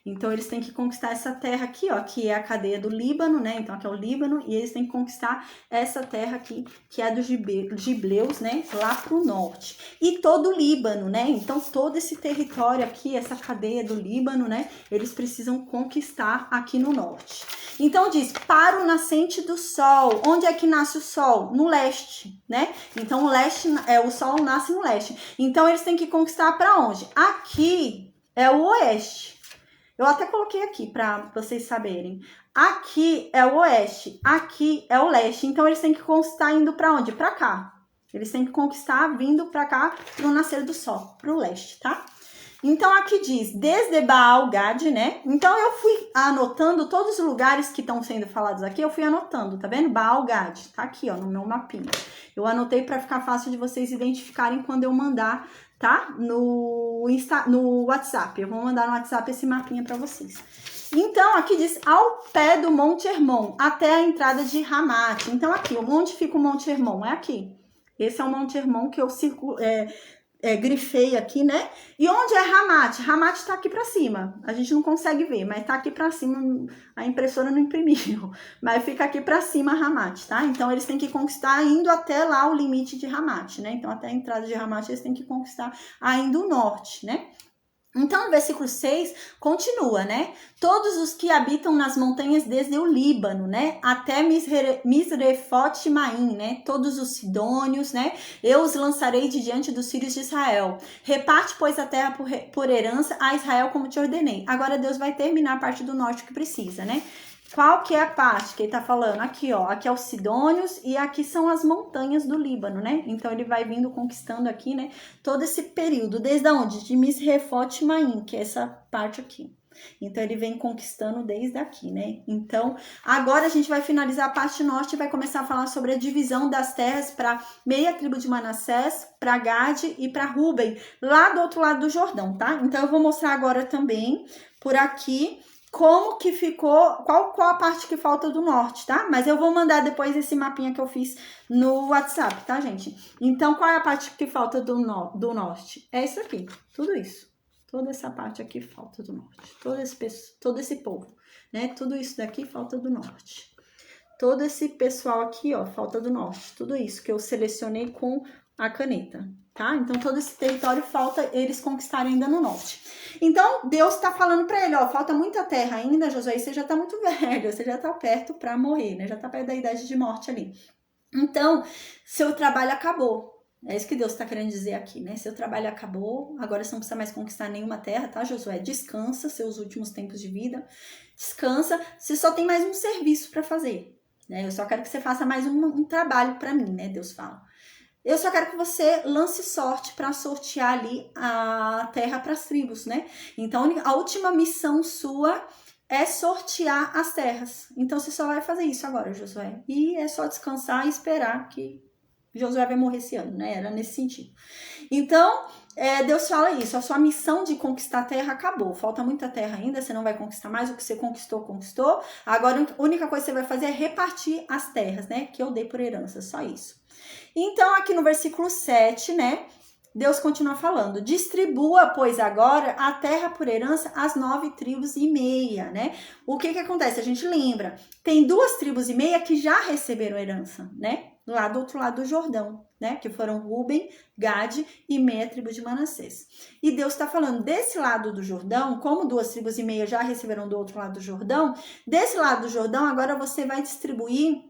A: Então, eles têm que conquistar essa terra aqui, ó, que é a cadeia do Líbano, né? Então, aqui é o Líbano, e eles têm que conquistar essa terra aqui, que é a dos Gibleus, né? Lá pro norte. E todo o Líbano, né? Então, todo esse território aqui, essa cadeia do Líbano, né? Eles precisam conquistar aqui no norte. Então, diz, para o nascente do sol. Onde é que nasce o sol? No leste, né? Então, o sol nasce no leste. Então, eles têm que conquistar para onde? Aqui é o oeste. Eu até coloquei aqui para vocês saberem. Aqui é o oeste, aqui é o leste. Então, eles têm que conquistar indo para onde? Para cá. Eles têm que conquistar vindo para cá, pro nascer do sol, pro leste, tá? Então, aqui diz, desde Baal-Gad, né? Então, eu fui anotando todos os lugares que estão sendo falados aqui, eu fui anotando, tá vendo? Baal-Gad, tá aqui, ó, no meu mapinha. Eu anotei para ficar fácil de vocês identificarem quando eu mandar, tá? No WhatsApp. Eu vou mandar no WhatsApp esse mapinha para vocês. Então, aqui diz, ao pé do Monte Hermon, até a entrada de Ramate. Então, aqui, onde fica o Monte Hermon? É aqui. Esse é o Monte Hermon que eu grifei aqui, né? E onde é Ramat? Ramat tá aqui para cima. A gente não consegue ver, mas tá aqui para cima. A impressora não imprimiu, mas fica aqui para cima Ramat, tá? Então eles têm que conquistar indo até lá o limite de Ramat, né? Então até a entrada de Ramat eles têm que conquistar ainda o norte, né? Então, no versículo 6, continua, né? Todos os que habitam nas montanhas desde o Líbano, né? Até Misrefote Maim, né? Todos os sidônios, né? Eu os lançarei de diante dos filhos de Israel. Reparte, pois, a terra por herança a Israel como te ordenei. Agora Deus vai terminar a parte do norte que precisa, né? Qual que é a parte que ele tá falando? Aqui, ó. Aqui é os Sidônios e aqui são as montanhas do Líbano, né? Então ele vai vindo conquistando aqui, né? Todo esse período. Desde onde? De Misrefote Maim, que é essa parte aqui. Então ele vem conquistando desde aqui, né? Então agora a gente vai finalizar a parte norte e vai começar a falar sobre a divisão das terras para meia tribo de Manassés, para Gade e para Ruben, lá do outro lado do Jordão, tá? Então eu vou mostrar agora também por aqui como que ficou, qual a parte que falta do norte, tá? Mas eu vou mandar depois esse mapinha que eu fiz no WhatsApp, tá, gente? Então, qual é a parte que falta do norte? É isso aqui, tudo isso. Toda essa parte aqui falta do norte. Todo esse povo, né? Tudo isso daqui falta do norte. Todo esse pessoal aqui, ó, falta do norte. Tudo isso que eu selecionei com a caneta, tá? Então, todo esse território falta eles conquistarem ainda no norte. Então, Deus tá falando para ele, ó, falta muita terra ainda, Josué, você já tá muito velho, você já tá perto para morrer, né? Já tá perto da idade de morte ali. Então, seu trabalho acabou. É isso que Deus está querendo dizer aqui, né? Seu trabalho acabou, agora você não precisa mais conquistar nenhuma terra, tá, Josué? Descansa seus últimos tempos de vida, descansa, você só tem mais um serviço para fazer, né? Eu só quero que você faça mais um trabalho para mim, né? Deus fala. Eu só quero que você lance sorte para sortear ali a terra para as tribos, né? Então, a última missão sua é sortear as terras. Então, você só vai fazer isso agora, Josué. E é só descansar e esperar que Josué vai morrer esse ano, né? Era nesse sentido. Então, Deus fala isso. A sua missão de conquistar a terra acabou. Falta muita terra ainda, você não vai conquistar mais. O que você conquistou, conquistou. Agora, a única coisa que você vai fazer é repartir as terras, né? Que eu dei por herança, só isso. Então, aqui no versículo 7, né? Deus continua falando, distribua, pois, agora a terra por herança às 9 tribos e meia, né? O que acontece? A gente lembra, tem 2 tribos e meia que já receberam herança, né? Lá do outro lado do Jordão, né? Que foram Ruben, Gade e meia tribo de Manassés. E Deus está falando, desse lado do Jordão, como 2 tribos e meia já receberam do outro lado do Jordão, desse lado do Jordão, agora você vai distribuir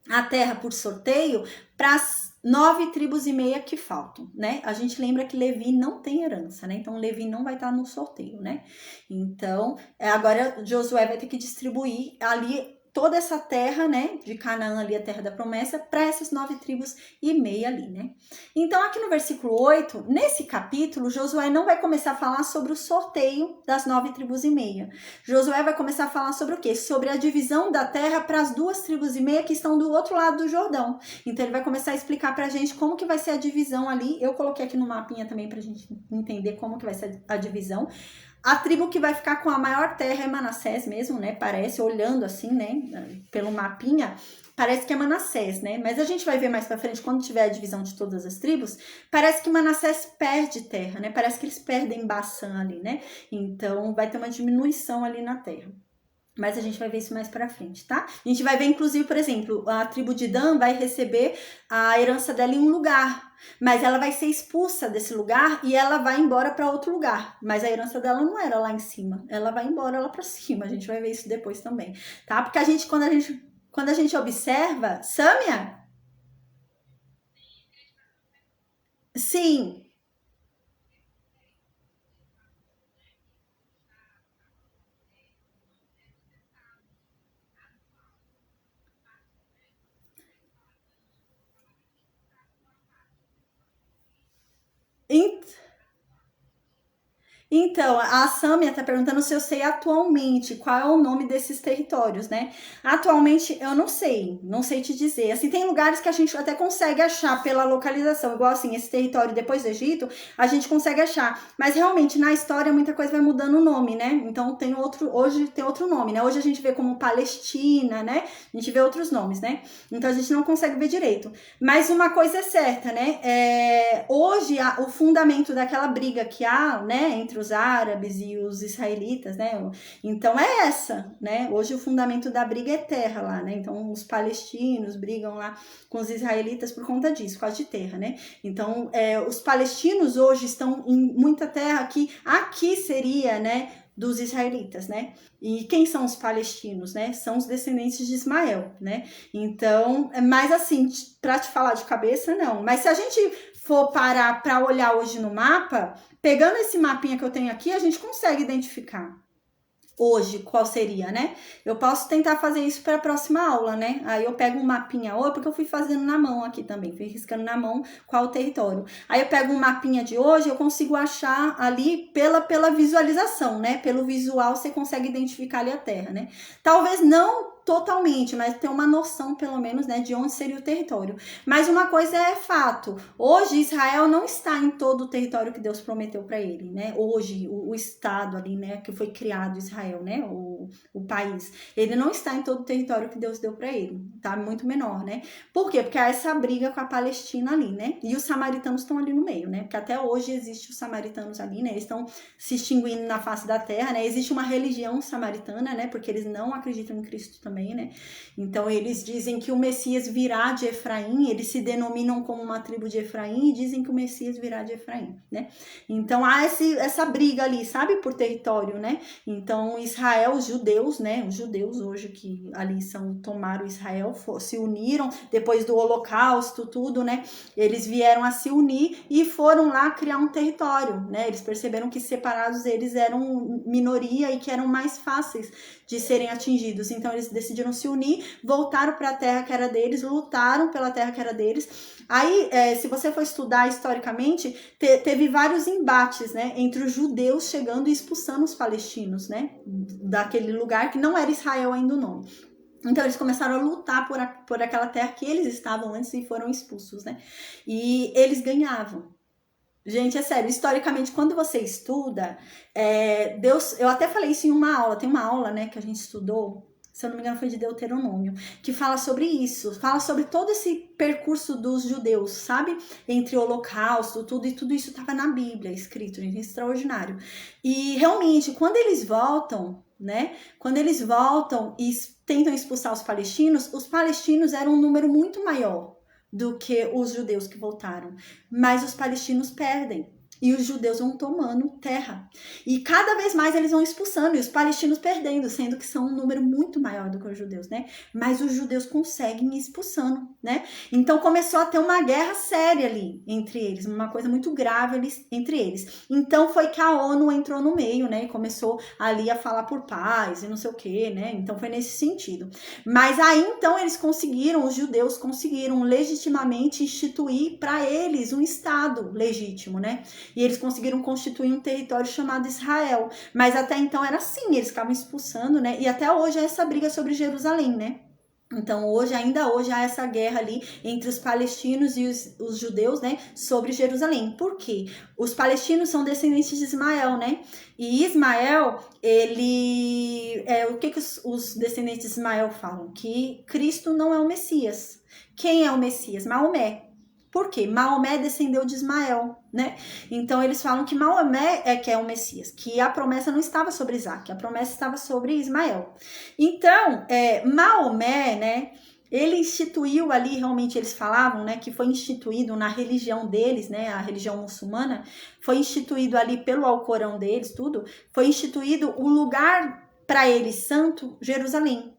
A: a terra por sorteio para as 9 tribos e meia que faltam, né? A gente lembra que Levi não tem herança, né? Então, Levi não vai estar no sorteio, né? Então, agora Josué vai ter que distribuir ali toda essa terra, né, de Canaã ali, a terra da promessa, para essas 9 tribos e meia ali, né? Então, aqui no versículo 8, nesse capítulo, Josué não vai começar a falar sobre o sorteio das 9 tribos e meia. Josué vai começar a falar sobre o quê? Sobre a divisão da terra para as 2 tribos e meia que estão do outro lado do Jordão. Então, ele vai começar a explicar pra gente como que vai ser a divisão ali. Eu coloquei aqui no mapinha também pra gente entender como que vai ser a divisão. A tribo que vai ficar com a maior terra é Manassés mesmo, né? Parece, olhando assim, né? Pelo mapinha, parece que é Manassés, né? Mas a gente vai ver mais pra frente, quando tiver a divisão de todas as tribos, parece que Manassés perde terra, né? Parece que eles perdem Baçã ali, né? Então, vai ter uma diminuição ali na terra. Mas a gente vai ver isso mais pra frente, tá? A gente vai ver, inclusive, por exemplo, a tribo de Dan vai receber a herança dela em um lugar, mas ela vai ser expulsa desse lugar e ela vai embora para outro lugar. Mas a herança dela não era lá em cima, ela vai embora lá para cima. A gente vai ver isso depois também, tá? Porque quando a gente observa, Sâmia? Sim. Então, a Sâmia está perguntando se eu sei atualmente qual é o nome desses territórios, né? Atualmente eu não sei te dizer. Assim, tem lugares que a gente até consegue achar pela localização, igual assim, esse território depois do Egito, a gente consegue achar. Mas realmente na história muita coisa vai mudando o nome, né? Então hoje tem outro nome, né? Hoje a gente vê como Palestina, né? A gente vê outros nomes, né? Então a gente não consegue ver direito. Mas uma coisa é certa, né? Hoje o fundamento daquela briga que há, né, entre os árabes e os israelitas, né? Então é essa, né? Hoje o fundamento da briga é terra lá, né? Então os palestinos brigam lá com os israelitas por conta disso, por causa de terra, né? Então os palestinos hoje estão em muita terra que aqui seria, né, dos israelitas, né? E quem são os palestinos, né? São os descendentes de Ismael, né? Então, mas assim, para te falar de cabeça, não. Mas se a gente for parar para olhar hoje no mapa, pegando esse mapinha que eu tenho aqui, a gente consegue identificar hoje qual seria, né? Eu posso tentar fazer isso para a próxima aula, né? Aí eu pego um mapinha hoje, porque eu fui fazendo na mão aqui também, fui riscando na mão qual o território. Aí eu pego um mapinha de hoje, eu consigo achar ali pela visualização, né? Pelo visual você consegue identificar ali a terra, né? Talvez não totalmente, mas ter uma noção, pelo menos, né, de onde seria o território. Mas uma coisa é fato, hoje Israel não está em todo o território que Deus prometeu para ele, né? Hoje, o estado ali, né, que foi criado Israel, né, o país, ele não está em todo o território que Deus deu para ele, tá? Muito menor, né? Por quê? Porque há essa briga com a Palestina ali, né? E os samaritanos estão ali no meio, né? Porque até hoje existe os samaritanos ali, né? Eles estão se extinguindo na face da terra, né? Existe uma religião samaritana, né? Porque eles não acreditam em Cristo também, né? Então eles dizem que o Messias virá de Efraim, eles se denominam como uma tribo de Efraim e dizem que o Messias virá de Efraim, né? Então há essa briga ali, sabe? Por território, né? Então Israel, os judeus, né? Os judeus hoje que ali tomaram Israel, se uniram depois do Holocausto, tudo, né? Eles vieram a se unir e foram lá criar um território, né? Eles perceberam que separados eles eram minoria e que eram mais fáceis de serem atingidos. Então eles decidiram se unir, voltaram para a terra que era deles, lutaram pela terra que era deles. Aí, se você for estudar historicamente, teve vários embates, né, entre os judeus chegando e expulsando os palestinos, né, daquele lugar que não era Israel ainda o nome. Então eles começaram a lutar por aquela terra que eles estavam antes e foram expulsos, né? E eles ganhavam. Gente, é sério, historicamente, quando você estuda, Deus, eu até falei isso em uma aula, tem uma aula, né, que a gente estudou, se eu não me engano foi de Deuteronômio, que fala sobre isso, fala sobre todo esse percurso dos judeus, sabe? Entre o holocausto, tudo, e tudo isso estava na Bíblia escrito, gente, extraordinário. E realmente, quando eles voltam, né, quando eles voltam e tentam expulsar os palestinos eram um número muito maior do que os judeus que voltaram. Mas os palestinos perdem. E os judeus vão tomando terra. E cada vez mais eles vão expulsando. E os palestinos perdendo, sendo que são um número muito maior do que os judeus, né? Mas os judeus conseguem ir expulsando, né? Então começou a ter uma guerra séria ali entre eles. Uma coisa muito grave entre eles. Então foi que a ONU entrou no meio, né? E começou ali a falar por paz e não sei o quê, né? Então foi nesse sentido. Mas aí então os judeus conseguiram legitimamente instituir para eles um Estado legítimo, né? E eles conseguiram constituir um território chamado Israel. Mas até então era assim, eles ficavam expulsando, né? E até hoje é essa briga sobre Jerusalém, né? Então ainda hoje há essa guerra ali entre os palestinos e os judeus, né, sobre Jerusalém. Por quê? Os palestinos são descendentes de Ismael, né? E Ismael, o que os descendentes de Ismael falam? Que Cristo não é o Messias. Quem é o Messias? Maomé. Por quê? Maomé descendeu de Ismael, né? Então eles falam que Maomé que é o Messias, que a promessa não estava sobre Isaac, a promessa estava sobre Ismael. Então, Maomé, né? Ele instituiu ali, realmente eles falavam, né, que foi instituído na religião deles, né, a religião muçulmana, foi instituído ali pelo Alcorão deles, tudo, foi instituído o lugar para eles santo, Jerusalém.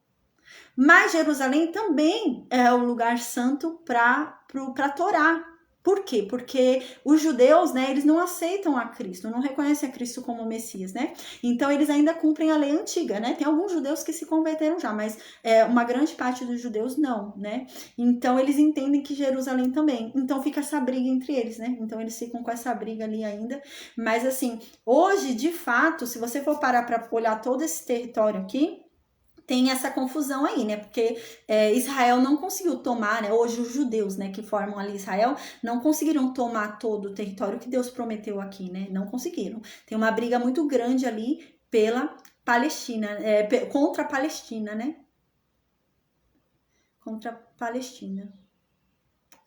A: Mas Jerusalém também é o lugar santo para a Torá, Por quê? Porque os judeus, né, eles não aceitam a Cristo, não reconhecem a Cristo como Messias, né? Então eles ainda cumprem a lei antiga, né? Tem alguns judeus que se converteram já, mas uma grande parte dos judeus não, né? Então eles entendem que Jerusalém também. Então fica essa briga entre eles, né? Então eles ficam com essa briga ali ainda. Mas assim, hoje, de fato, se você for parar para olhar todo esse território aqui, tem essa confusão aí, né? Porque Israel não conseguiu tomar, né? Hoje os judeus, né, que formam ali Israel, não conseguiram tomar todo o território que Deus prometeu aqui, né? Não conseguiram. Tem uma briga muito grande ali pela Palestina, contra a Palestina, né? Contra a Palestina.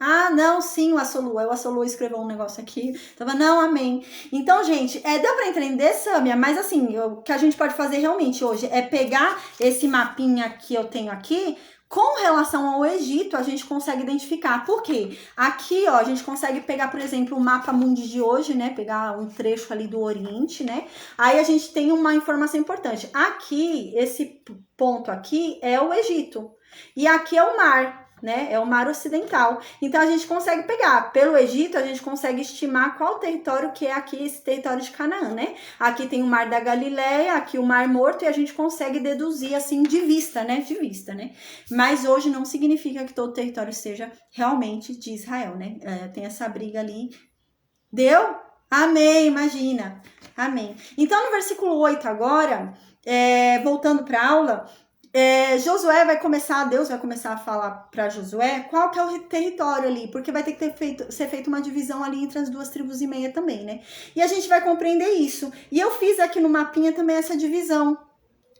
A: Ah, não, sim, o Assolu escreveu um negócio aqui. Tava, não, amém. Então, gente, deu pra entender, Sâmia, mas assim, o que a gente pode fazer realmente hoje é pegar esse mapinha que eu tenho aqui, com relação ao Egito, a gente consegue identificar. Por quê? Aqui, ó, a gente consegue pegar, por exemplo, o mapa mundi de hoje, né? Pegar um trecho ali do Oriente, né? Aí a gente tem uma informação importante. Aqui, esse ponto aqui é o Egito. E aqui é o mar, né? É o mar ocidental. Então a gente consegue pegar pelo Egito, a gente consegue estimar qual território que é aqui esse território de Canaã, né? Aqui tem o mar da Galileia, aqui o mar Morto, e a gente consegue deduzir assim de vista, né? De vista, né? Mas hoje não significa que todo o território seja realmente de Israel, né? Tem essa briga ali. Deu? Amém, imagina. Amém. Então no versículo 8 agora, voltando para a aula, Josué vai começar, Deus vai começar a falar para Josué qual que é o território ali, porque vai ter que ser feita uma divisão ali entre as 2,5 tribos também, né? E a gente vai compreender isso. E eu fiz aqui no mapinha também essa divisão,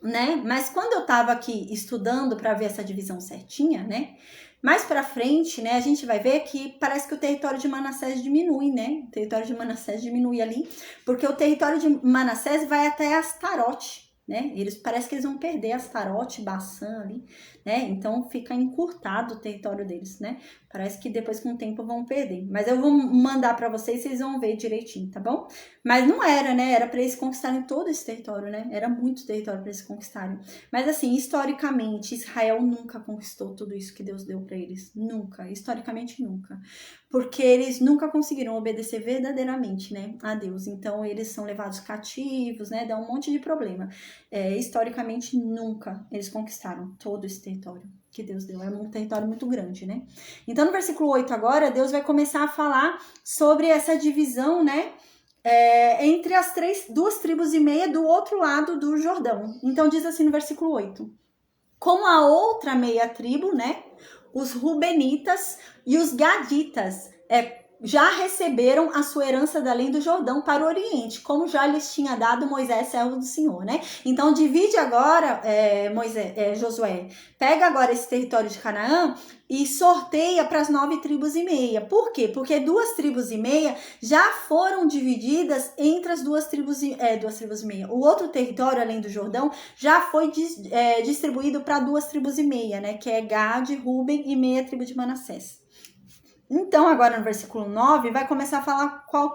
A: né? Mas quando eu tava aqui estudando para ver essa divisão certinha, né? Mais para frente, né, a gente vai ver que parece que o território de Manassés diminui, né? O território de Manassés diminui ali, porque o território de Manassés vai até Astarote, né? Parece que eles vão perder Astarote, Baçã ali, né? Então fica encurtado o território deles, né? Parece que depois com o tempo vão perder. Mas eu vou mandar para vocês vão ver direitinho, tá bom? Mas não era, né? Era para eles conquistarem todo esse território, né? Era muito território para eles conquistarem. Mas assim, historicamente, Israel nunca conquistou tudo isso que Deus deu para eles. Nunca. Historicamente, nunca. Porque eles nunca conseguiram obedecer verdadeiramente, né, a Deus. Então, eles são levados cativos, né, dá um monte de problema. Historicamente, nunca eles conquistaram todo esse território que Deus deu. É um território muito grande, né? Então, no versículo 8 agora, Deus vai começar a falar sobre essa divisão, né, entre as 2,5 tribos do outro lado do Jordão. Então, diz assim no versículo 8. Com a outra meia tribo, né, os Rubenitas e os Gaditas já receberam a sua herança da além do Jordão para o Oriente, como já lhes tinha dado Moisés, servo do Senhor, né? Então divide agora, Josué, pega agora esse território de Canaã e sorteia para as 9,5 tribos. Por quê? Porque 2,5 tribos já foram divididas entre as 2,5 tribos. O outro território, além do Jordão, já foi distribuído para 2,5 tribos, né? Que é Gade, Ruben e meia tribo de Manassés. Então, agora no versículo 9, vai começar a falar qual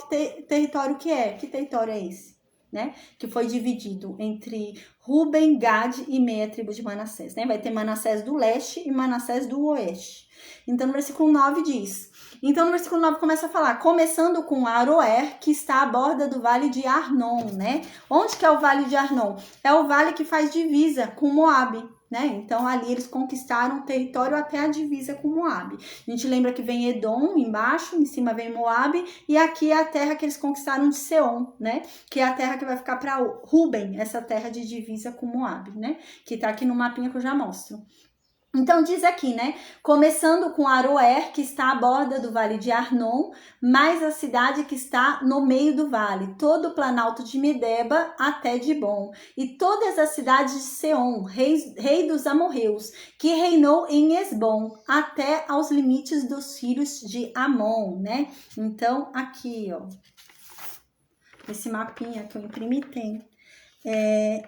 A: território que é. Que território é esse? Né? Que foi dividido entre Ruben, Gade e meia tribo de Manassés. Né? Vai ter Manassés do leste e Manassés do oeste. Então, no versículo 9 diz... Então, no versículo 9 começa a falar, começando com Aroer, que está à borda do vale de Arnon, né? Onde que é o vale de Arnon? É o vale que faz divisa com Moabe, né? Então, ali eles conquistaram o território até a divisa com Moabe. A gente lembra que vem Edom embaixo, em cima vem Moabe, e aqui é a terra que eles conquistaram de Seom, né? Que é a terra que vai ficar para Ruben, essa terra de divisa com Moabe, né? Que tá aqui no mapinha que eu já mostro. Então, diz aqui, né? Começando com Aroer, que está à borda do vale de Arnon, mais a cidade que está no meio do vale, todo o planalto de Medeba até Dibon, e todas as cidades de Seom, rei dos amorreus, que reinou em Esbom, até aos limites dos filhos de Amon, né? Então, aqui, ó, esse mapinha que eu imprimi tem.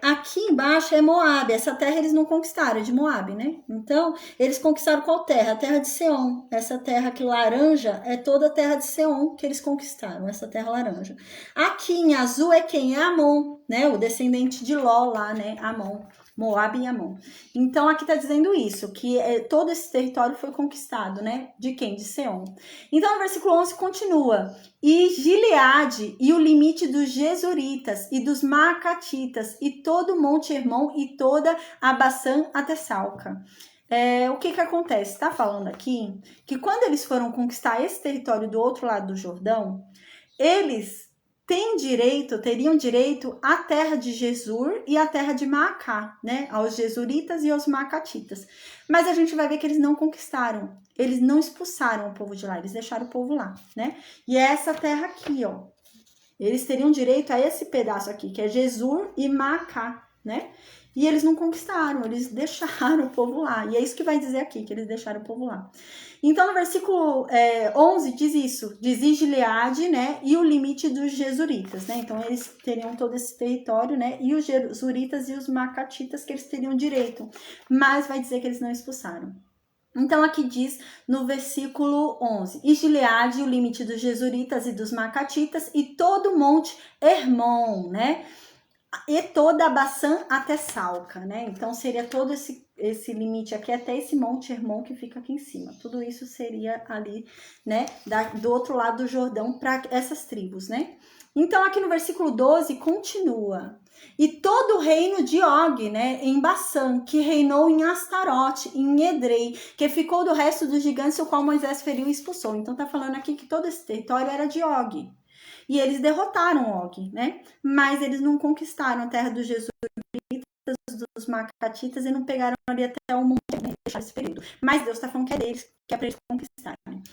A: Aqui embaixo é Moabe, essa terra eles não conquistaram, é de Moabe, né? Então, eles conquistaram qual terra? A terra de Seom. Essa terra que laranja é toda a terra de Seom que eles conquistaram, essa terra laranja. Aqui em azul é quem? É Amon, né? O descendente de Ló lá, né? Amon. Moab e Amon. Então aqui está dizendo isso, que todo esse território foi conquistado, né? De quem? De Seom. Então no versículo 11 continua: e Gileade e o limite dos Gesuritas e dos Maacatitas e todo o Monte Hermon e toda a Baçã até Salca. O que acontece? Está falando aqui que quando eles foram conquistar esse território do outro lado do Jordão, eles teriam direito à terra de Jesur e à terra de Maacá, né? Aos Jesuritas e aos Maacatitas. Mas a gente vai ver que eles não conquistaram, eles não expulsaram o povo de lá, eles deixaram o povo lá, né? E é essa terra aqui, ó. Eles teriam direito a esse pedaço aqui, que é Jesur e Maacá, né? E eles não conquistaram, eles deixaram o povo lá. E é isso que vai dizer aqui, que eles deixaram o povo lá. Então, no versículo 11, diz isso. Diz Gileade, né? E o limite dos Jesuritas, né? Então, eles teriam todo esse território, né? E os Jesuritas e os Maacatitas, que eles teriam direito. Mas vai dizer que eles não expulsaram. Então, aqui diz no versículo 11: e Gileade, o limite dos Jesuritas e dos Maacatitas, e todo o monte Hermon, né? E toda a Baçã até Salca, né? Então, seria todo esse limite aqui até esse Monte Hermon que fica aqui em cima. Tudo isso seria ali, né? Do outro lado do Jordão para essas tribos, né? Então, aqui no versículo 12, continua. E todo o reino de Og, né? Em Baçã, que reinou em Astarote, em Edrei, que ficou do resto dos gigantes, o qual Moisés feriu e expulsou. Então, tá falando aqui que todo esse território era de Og. E eles derrotaram Og, né? Mas eles não conquistaram a terra dos Jesuritas, dos Maacatitas, e não pegaram ali até o monte, né? Deixaram esse período. Mas Deus está falando que é deles, que é para eles conquistarem.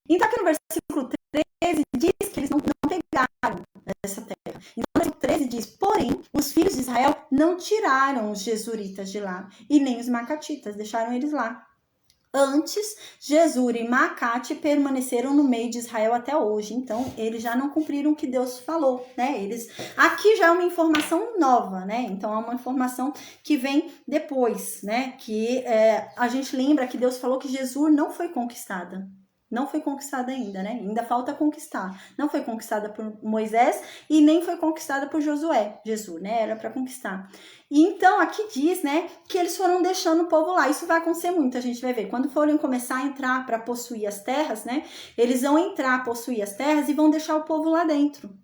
A: Então, aqui no versículo 13, diz que eles não pegaram essa terra. Então, no versículo 13 diz: porém, os filhos de Israel não tiraram os Jesuritas de lá, e nem os Maacatitas, deixaram eles lá. Antes, Jesur e Maacate permaneceram no meio de Israel até hoje. Então, eles já não cumpriram o que Deus falou, né? Aqui já é uma informação nova, né? Então, é uma informação que vem depois, né? Que a gente lembra que Deus falou que Jesur não foi conquistada. Não foi conquistada ainda, né? Ainda falta conquistar. Não foi conquistada por Moisés e nem foi conquistada por Josué, Jesur, né? Era para conquistar. E então, aqui diz, né, que eles foram deixando o povo lá. Isso vai acontecer muito, a gente vai ver. Quando forem começar a entrar para possuir as terras, né? Eles vão entrar, possuir as terras e vão deixar o povo lá dentro.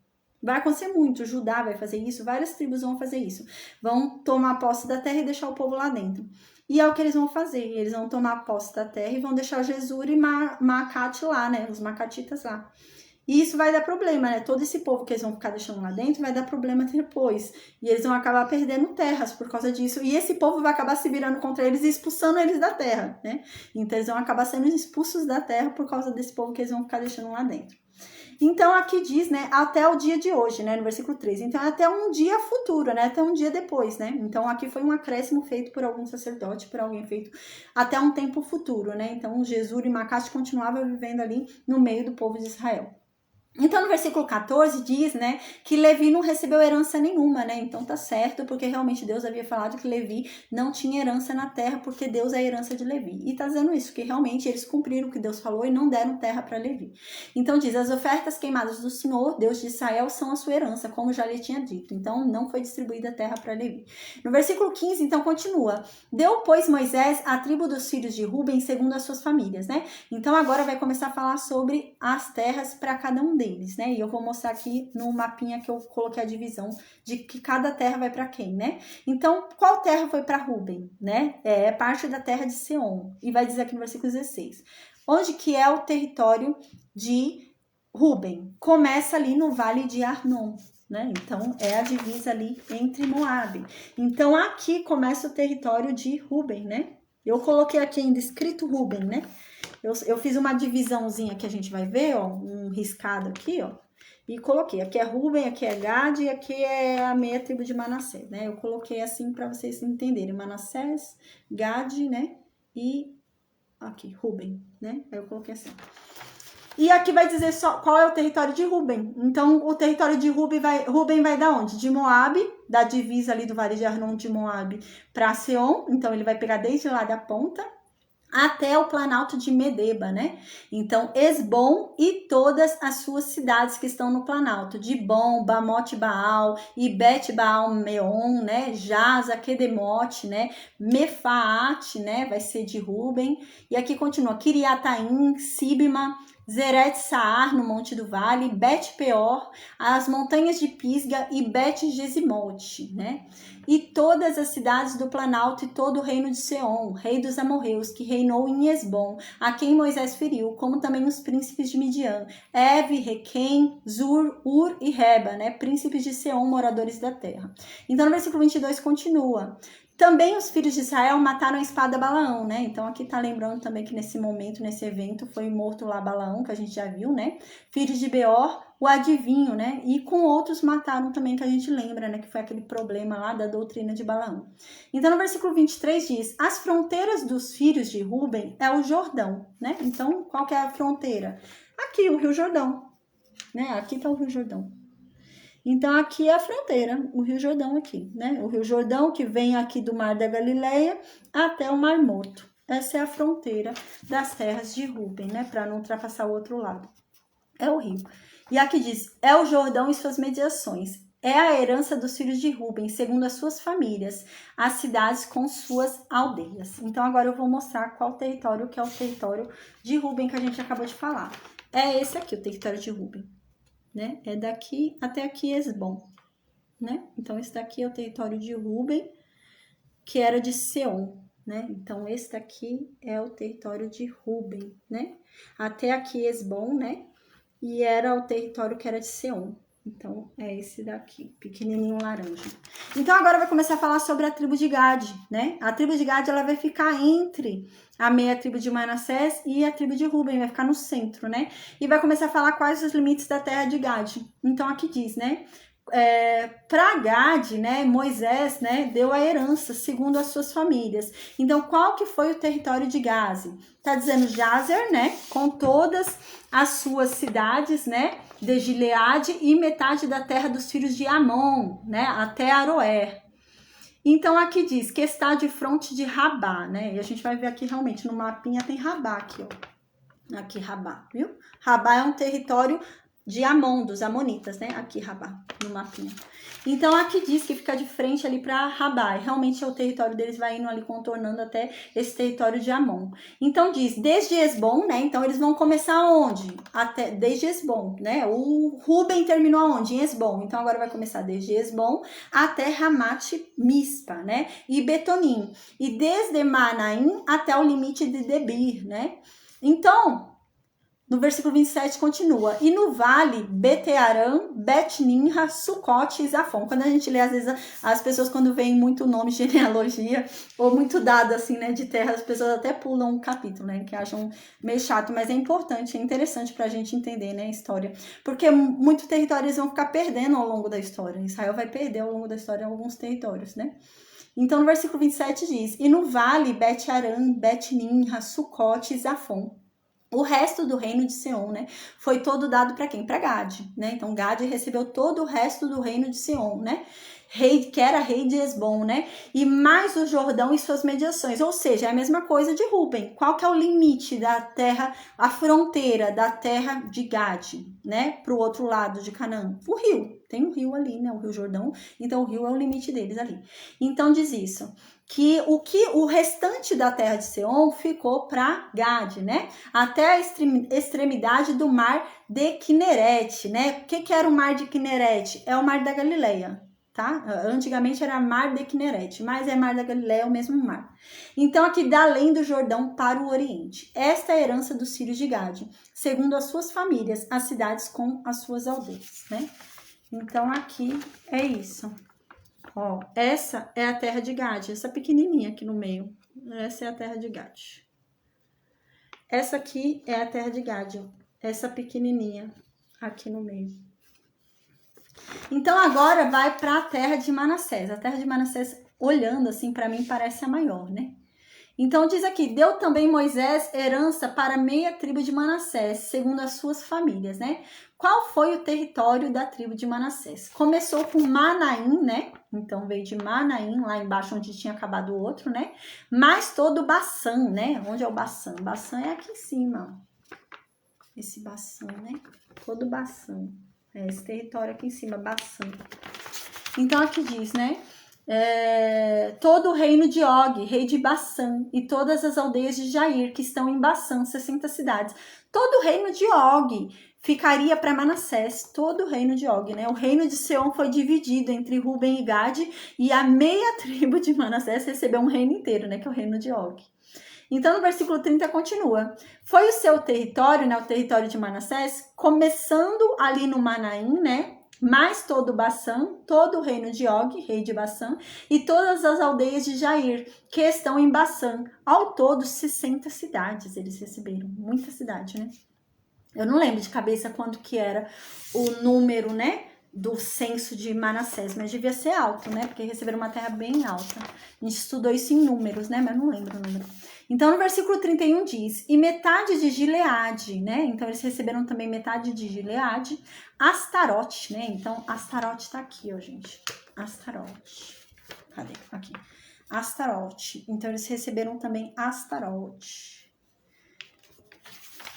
A: Vai acontecer muito, Judá vai fazer isso, várias tribos vão fazer isso. Vão tomar posse da terra e deixar o povo lá dentro. E é o que eles vão fazer, eles vão tomar posse da terra e vão deixar Jesur e Maacate lá, né, os Maacatitas lá. E isso vai dar problema, né, todo esse povo que eles vão ficar deixando lá dentro vai dar problema depois. E eles vão acabar perdendo terras por causa disso. E esse povo vai acabar se virando contra eles e expulsando eles da terra, né. Então eles vão acabar sendo expulsos da terra por causa desse povo que eles vão ficar deixando lá dentro. Então, aqui diz, né, até o dia de hoje, né, no versículo 13. Então, é até um dia futuro, né, até um dia depois, né. Então, aqui foi um acréscimo feito por algum sacerdote, por alguém feito até um tempo futuro, né. Então, Jesur e Maacate continuavam vivendo ali no meio do povo de Israel. Então, no versículo 14 diz, né, que Levi não recebeu herança nenhuma, né, então tá certo, porque realmente Deus havia falado que Levi não tinha herança na terra, porque Deus é a herança de Levi. E tá dizendo isso, que realmente eles cumpriram o que Deus falou e não deram terra para Levi. Então diz, as ofertas queimadas do Senhor, Deus de Israel, são a sua herança, como já lhe tinha dito. Então, não foi distribuída a terra para Levi. No versículo 15, então, continua. Deu, pois, Moisés a tribo dos filhos de Ruben segundo as suas famílias, né? Então, agora vai começar a falar sobre as terras para cada um deles, né? E eu vou mostrar aqui no mapinha que eu coloquei a divisão de que cada terra vai para quem, né? Então, qual terra foi para Ruben, né? É parte da terra de Seom. E vai dizer aqui no versículo 16. Onde que é o território de Ruben? Começa ali no vale de Arnon, né? Então, é a divisa ali entre Moabe. Então, aqui começa o território de Ruben, né? Eu coloquei aqui ainda escrito Ruben, né? Eu fiz uma divisãozinha que a gente vai ver, ó, um riscado aqui, ó, e coloquei. Aqui é Ruben, aqui é Gad e aqui é a meia tribo de Manassés, né? Eu coloquei assim para vocês entenderem. Manassés, Gad, né? E aqui, Ruben, né? Aí eu coloquei assim. E aqui vai dizer só qual é o território de Ruben. Então, o território de Ruben vai da onde? De Moabe, da divisa ali do Vale de Arnon de Moabe para Seom. Então, ele vai pegar desde lá da ponta até o planalto de Medeba, né? Então, Esbom e todas as suas cidades que estão no planalto, Dibom, Bamote Baal e Bet Baal Meon, né? Jaza, Kedemote, né? Mefaate, né? Vai ser de Ruben. E aqui continua, Kiriataim, Sibma, Zeret Saar, no Monte do Vale, Bet Peor, as montanhas de Pisga e Bet Gesimote, né? E todas as cidades do Planalto e todo o reino de Seom, rei dos amorreus, que reinou em Esbom, a quem Moisés feriu, como também os príncipes de Midian, Eve, Requem, Zur, Ur e Reba, né? Príncipes de Seom, moradores da terra. Então, no versículo 22 continua. Também os filhos de Israel mataram a espada Balaão, né? Então aqui tá lembrando também que nesse momento, nesse evento, foi morto lá Balaão, que a gente já viu, né? Filhos de Beor, o adivinho, né? E com outros mataram também, que a gente lembra, né? Que foi aquele problema lá da doutrina de Balaão. Então no versículo 23 diz, as fronteiras dos filhos de Ruben é o Jordão, né? Então qual que é a fronteira? Aqui, o Rio Jordão, né? Aqui tá o Rio Jordão. Então, aqui é a fronteira, o Rio Jordão aqui, né? O Rio Jordão que vem aqui do Mar da Galileia até o Mar Morto. Essa é a fronteira das terras de Ruben, né? Para não ultrapassar o outro lado. É o rio. E aqui diz, é o Jordão e suas mediações. É a herança dos filhos de Ruben, segundo as suas famílias, as cidades com suas aldeias. Então, agora eu vou mostrar qual território que é o território de Ruben que a gente acabou de falar. É esse aqui, o território de Ruben. Né? É daqui até aqui Esbom, né? Então esse daqui é o território de Ruben, que era de Seom, né? Então esse daqui é o território de Ruben, né? Até aqui Esbom, né? E era o território que era de Seom. Então é esse daqui, pequenininho laranja. Então agora vai começar a falar sobre a tribo de Gad, né? A tribo de Gad ela vai ficar entre a meia tribo de Manassés e a tribo de Ruben, vai ficar no centro, né? E vai começar a falar quais os limites da terra de Gad. Então aqui diz, né? Para Gad, né, Moisés, né, deu a herança segundo as suas famílias. Então, qual que foi o território de Gaze? Tá dizendo Jazer, né, com todas as suas cidades, né, de Gileade e metade da terra dos filhos de Amon, né, até Aroer. Então, aqui diz que está de fronte de Rabá, né, e a gente vai ver aqui realmente no mapinha tem Rabá aqui, ó. Aqui Rabá, viu? Rabá é um território de Amon, dos Amonitas, né? Aqui, Rabá, no mapinha. Então, aqui diz que fica de frente ali para Rabá. E realmente é o território deles, vai indo ali contornando até esse território de Amon. Então, diz, desde Esbom, né? Então, eles vão começar onde? Até, desde Esbom, né? O Ruben terminou onde? Em Esbom. Então, agora vai começar desde Esbom até Ramat Mispa, né? E Betonim. E desde Manaim até o limite de Debir, né? Então, no versículo 27 continua, e no vale, Betearã, Bet-Nimra, Sucote e Zafon. Quando a gente lê, às vezes, as pessoas quando veem muito nome, genealogia, ou muito dado, assim, né, de terra, as pessoas até pulam um capítulo, né, que acham meio chato, mas é importante, é interessante pra gente entender, né, a história. Porque muitos territórios vão ficar perdendo ao longo da história. Israel vai perder ao longo da história alguns territórios, né. Então, no versículo 27 diz, e no vale, Bet-Arã, Bet-Nimra, Sucote e Zafon. O resto do reino de Seom, né, foi todo dado para quem? Para Gad, né? Então Gad recebeu todo o resto do reino de Seom, né? Que era rei de Esbom, né? E mais o Jordão e suas mediações, ou seja, é a mesma coisa de Ruben. Qual que é o limite da terra, a fronteira da terra de Gad, né? Para o outro lado de Canaã? O rio, tem um rio ali, né? O Rio Jordão, então o rio é o limite deles ali. Então diz isso, que o restante da terra de Seom ficou para Gad, né? Até a extremidade do mar de Quinerete, né? O que era o mar de Quinerete? É o mar da Galileia, tá? Antigamente era mar de Quinerete, mas é mar da Galileia, é o mesmo mar. Então, aqui da além do Jordão para o Oriente. Esta é a herança dos filhos de Gad, segundo as suas famílias, as cidades com as suas aldeias, né? Então, aqui é isso. Ó, essa é a terra de Gad, essa pequenininha aqui no meio. Essa é a terra de Gad. Essa aqui é a terra de Gad, ó. Essa pequenininha aqui no meio. Então agora vai para a terra de Manassés. A terra de Manassés, olhando assim, para mim parece a maior, né? Então diz aqui, deu também Moisés herança para meia tribo de Manassés, segundo as suas famílias, né? Qual foi o território da tribo de Manassés? Começou com Manaim, né? Então veio de Manaim, lá embaixo onde tinha acabado o outro, né? Mas todo Baçã, né? Onde é o Baçã? Baçã é aqui em cima, ó. Esse Baçã, né? Todo Baçã. É esse território aqui em cima, Baçã. Então aqui diz, né? Todo o reino de Og, rei de Baçã, e todas as aldeias de Jair, que estão em Baçã, 60 cidades. Todo o reino de Og ficaria para Manassés, todo o reino de Og, né? O reino de Seom foi dividido entre Ruben e Gade, e a meia tribo de Manassés recebeu um reino inteiro, né? Que é o reino de Og. Então, no versículo 30 continua. Foi o seu território, né? O território de Manassés, começando ali no Manaim, né? Mais todo Baçã, todo o reino de Og, rei de Baçã, e todas as aldeias de Jair, que estão em Baçã. Ao todo, 60 cidades eles receberam. Muita cidade, né? Eu não lembro de cabeça quanto que era o número, né? Do censo de Manassés, mas devia ser alto, né? Porque receberam uma terra bem alta. A gente estudou isso em números, né? Mas não lembro o número. Então, no versículo 31 diz, e metade de Gileade, né? Então, eles receberam também metade de Gileade, Astarote, né? Então, Astarote tá aqui, ó, gente. Astarote. Cadê? Aqui. Astarote. Então, eles receberam também Astarote.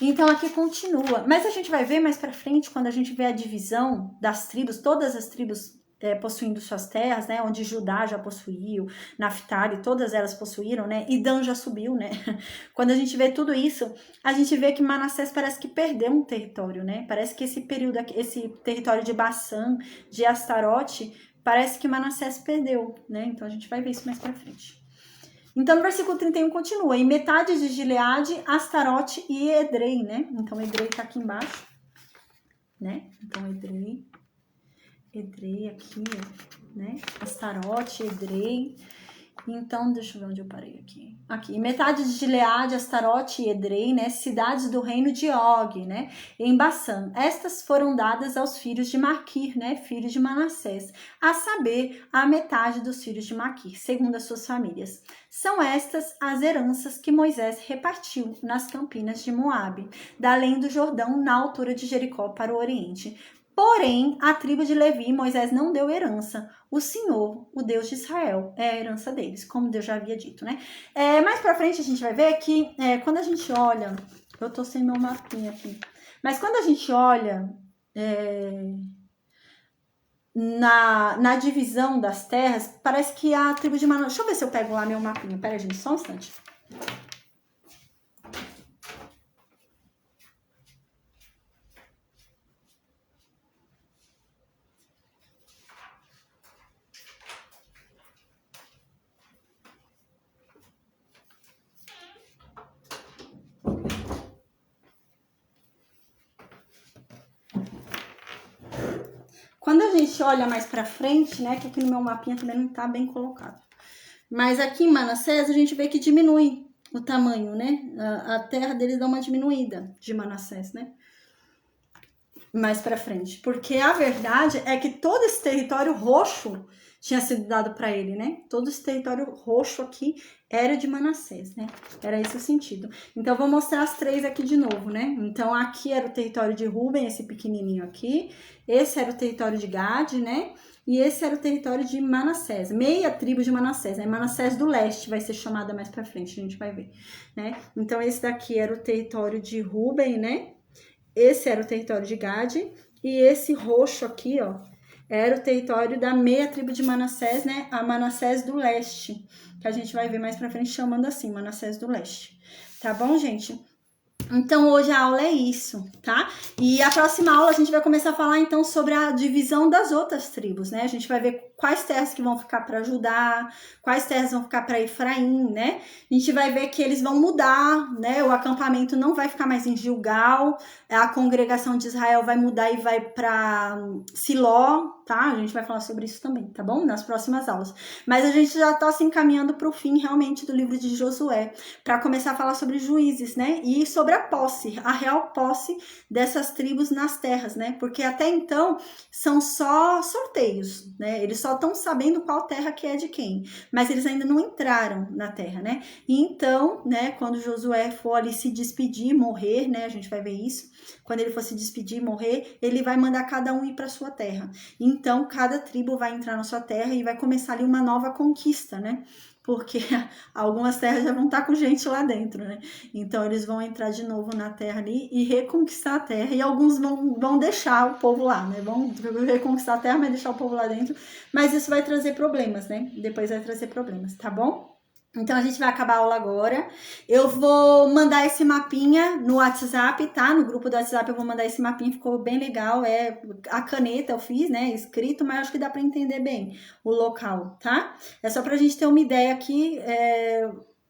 A: Então, aqui continua. Mas a gente vai ver mais pra frente, quando a gente vê a divisão das tribos, todas as tribos possuindo suas terras, né? Onde Judá já possuiu, Naftali, todas elas possuíram, né? E Dan já subiu, né? Quando a gente vê tudo isso, a gente vê que Manassés parece que perdeu um território, né? Parece que esse período, esse território de Baçã, de Astarote, parece que Manassés perdeu, né? Então, a gente vai ver isso mais pra frente. Então, no versículo 31 continua, em metade de Gileade, Astarote e Edrei, né? Então, Edrei tá aqui embaixo, né? Então, Edrei aqui, né? Astarote, Edrei. Então, deixa eu ver onde eu parei aqui. Aqui, metade de Gileade, Astarote e Edrei, né? Cidades do reino de Og, né? Em Baçã. Estas foram dadas aos filhos de Maquir, né? Filhos de Manassés. A saber, a metade dos filhos de Maquir, segundo as suas famílias. São estas as heranças que Moisés repartiu nas campinas de Moabe, da além do Jordão, na altura de Jericó para o oriente. Porém, a tribo de Levi, Moisés não deu herança. O Senhor, o Deus de Israel, é a herança deles, como Deus já havia dito, né? Mais pra frente a gente vai ver que quando a gente olha... Eu tô sem meu mapinha aqui. Mas quando a gente olha na divisão das terras, parece que a tribo de Manassés... Deixa eu ver se eu pego lá meu mapinha. Pera aí, gente, só um instante. Quando a gente olha mais pra frente, né, que aqui no meu mapinha também não tá bem colocado. Mas aqui em Manassés a gente vê que diminui o tamanho, né? A terra deles dá uma diminuída de Manassés, né? Mais pra frente. Porque a verdade é que todo esse território roxo tinha sido dado para ele, né? Todo esse território roxo aqui era de Manassés, né? Era esse o sentido. Então, eu vou mostrar as três aqui de novo, né? Então, aqui era o território de Ruben, esse pequenininho aqui. Esse era o território de Gade, né? E esse era o território de Manassés, meia tribo de Manassés, né? Manassés do leste vai ser chamada mais pra frente, a gente vai ver, né? Então, esse daqui era o território de Ruben, né? Esse era o território de Gade. E esse roxo aqui, ó, era o território da meia tribo de Manassés, né? A Manassés do leste, que a gente vai ver mais pra frente chamando assim, Manassés do leste. Tá bom, gente? Então, hoje a aula é isso, tá? E a próxima aula a gente vai começar a falar, então, sobre a divisão das outras tribos, né? A gente vai ver quais terras que vão ficar para Judá, quais terras vão ficar para Efraim, né? A gente vai ver que eles vão mudar, né? O acampamento não vai ficar mais em Gilgal, a congregação de Israel vai mudar e vai para Siló, tá? A gente vai falar sobre isso também, tá bom? Nas próximas aulas. Mas a gente já tá se encaminhando para o fim, realmente, do livro de Josué, para começar a falar sobre juízes, né? E sobre sobre a real posse dessas tribos nas terras, né? Porque até então são só sorteios, né? Eles só estão sabendo qual terra que é de quem, mas eles ainda não entraram na terra, né? E então, né, quando Josué for ali se despedir, morrer, né? A gente vai ver isso. Quando ele for se despedir, morrer, ele vai mandar cada um ir para sua terra. Então, cada tribo vai entrar na sua terra e vai começar ali uma nova conquista, né? Porque algumas terras já vão estar com gente lá dentro, né? Então, eles vão entrar de novo na terra ali e reconquistar a terra. E alguns vão deixar o povo lá, né? Vão reconquistar a terra, mas deixar o povo lá dentro. Mas isso vai trazer problemas, né? Depois vai trazer problemas, tá bom? Então, a gente vai acabar a aula agora. Eu vou mandar esse mapinha no WhatsApp, tá? No grupo do WhatsApp eu vou mandar esse mapinha, ficou bem legal. A caneta eu fiz, né? Escrito, mas acho que dá para entender bem o local, tá? É só pra gente ter uma ideia aqui,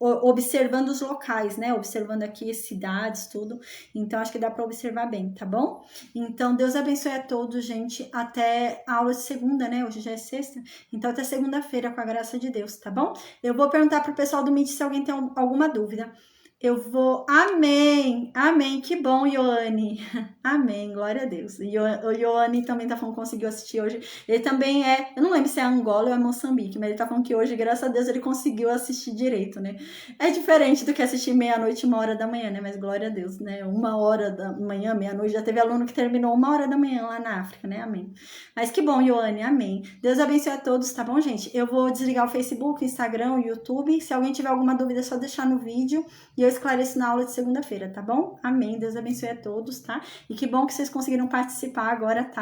A: observando os locais, né? Observando aqui cidades, tudo. Então, acho que dá para observar bem, tá bom? Então, Deus abençoe a todos, gente. Até a aula de segunda, né? Hoje já é sexta. Então, até segunda-feira, com a graça de Deus, tá bom? Eu vou perguntar pro pessoal do Meet se alguém tem alguma dúvida. Eu vou... Amém! Amém! Que bom, Ioane! Amém! Glória a Deus! O Ioane também tá falando que conseguiu assistir hoje. Ele também eu não lembro se é Angola ou é Moçambique, mas ele tá falando que hoje, graças a Deus, ele conseguiu assistir direito, né? É diferente do que assistir meia-noite, 1h da manhã, né? Mas glória a Deus, né? 1h da manhã, meia-noite, já teve aluno que terminou 1h da manhã lá na África, né? Amém! Mas que bom, Ioane! Amém! Deus abençoe a todos, tá bom, gente? Eu vou desligar o Facebook, o Instagram, o YouTube. Se alguém tiver alguma dúvida, é só deixar no vídeo e eu esclareço na aula de segunda-feira, tá bom? Amém. Deus abençoe a todos, tá? E que bom que vocês conseguiram participar agora, tá?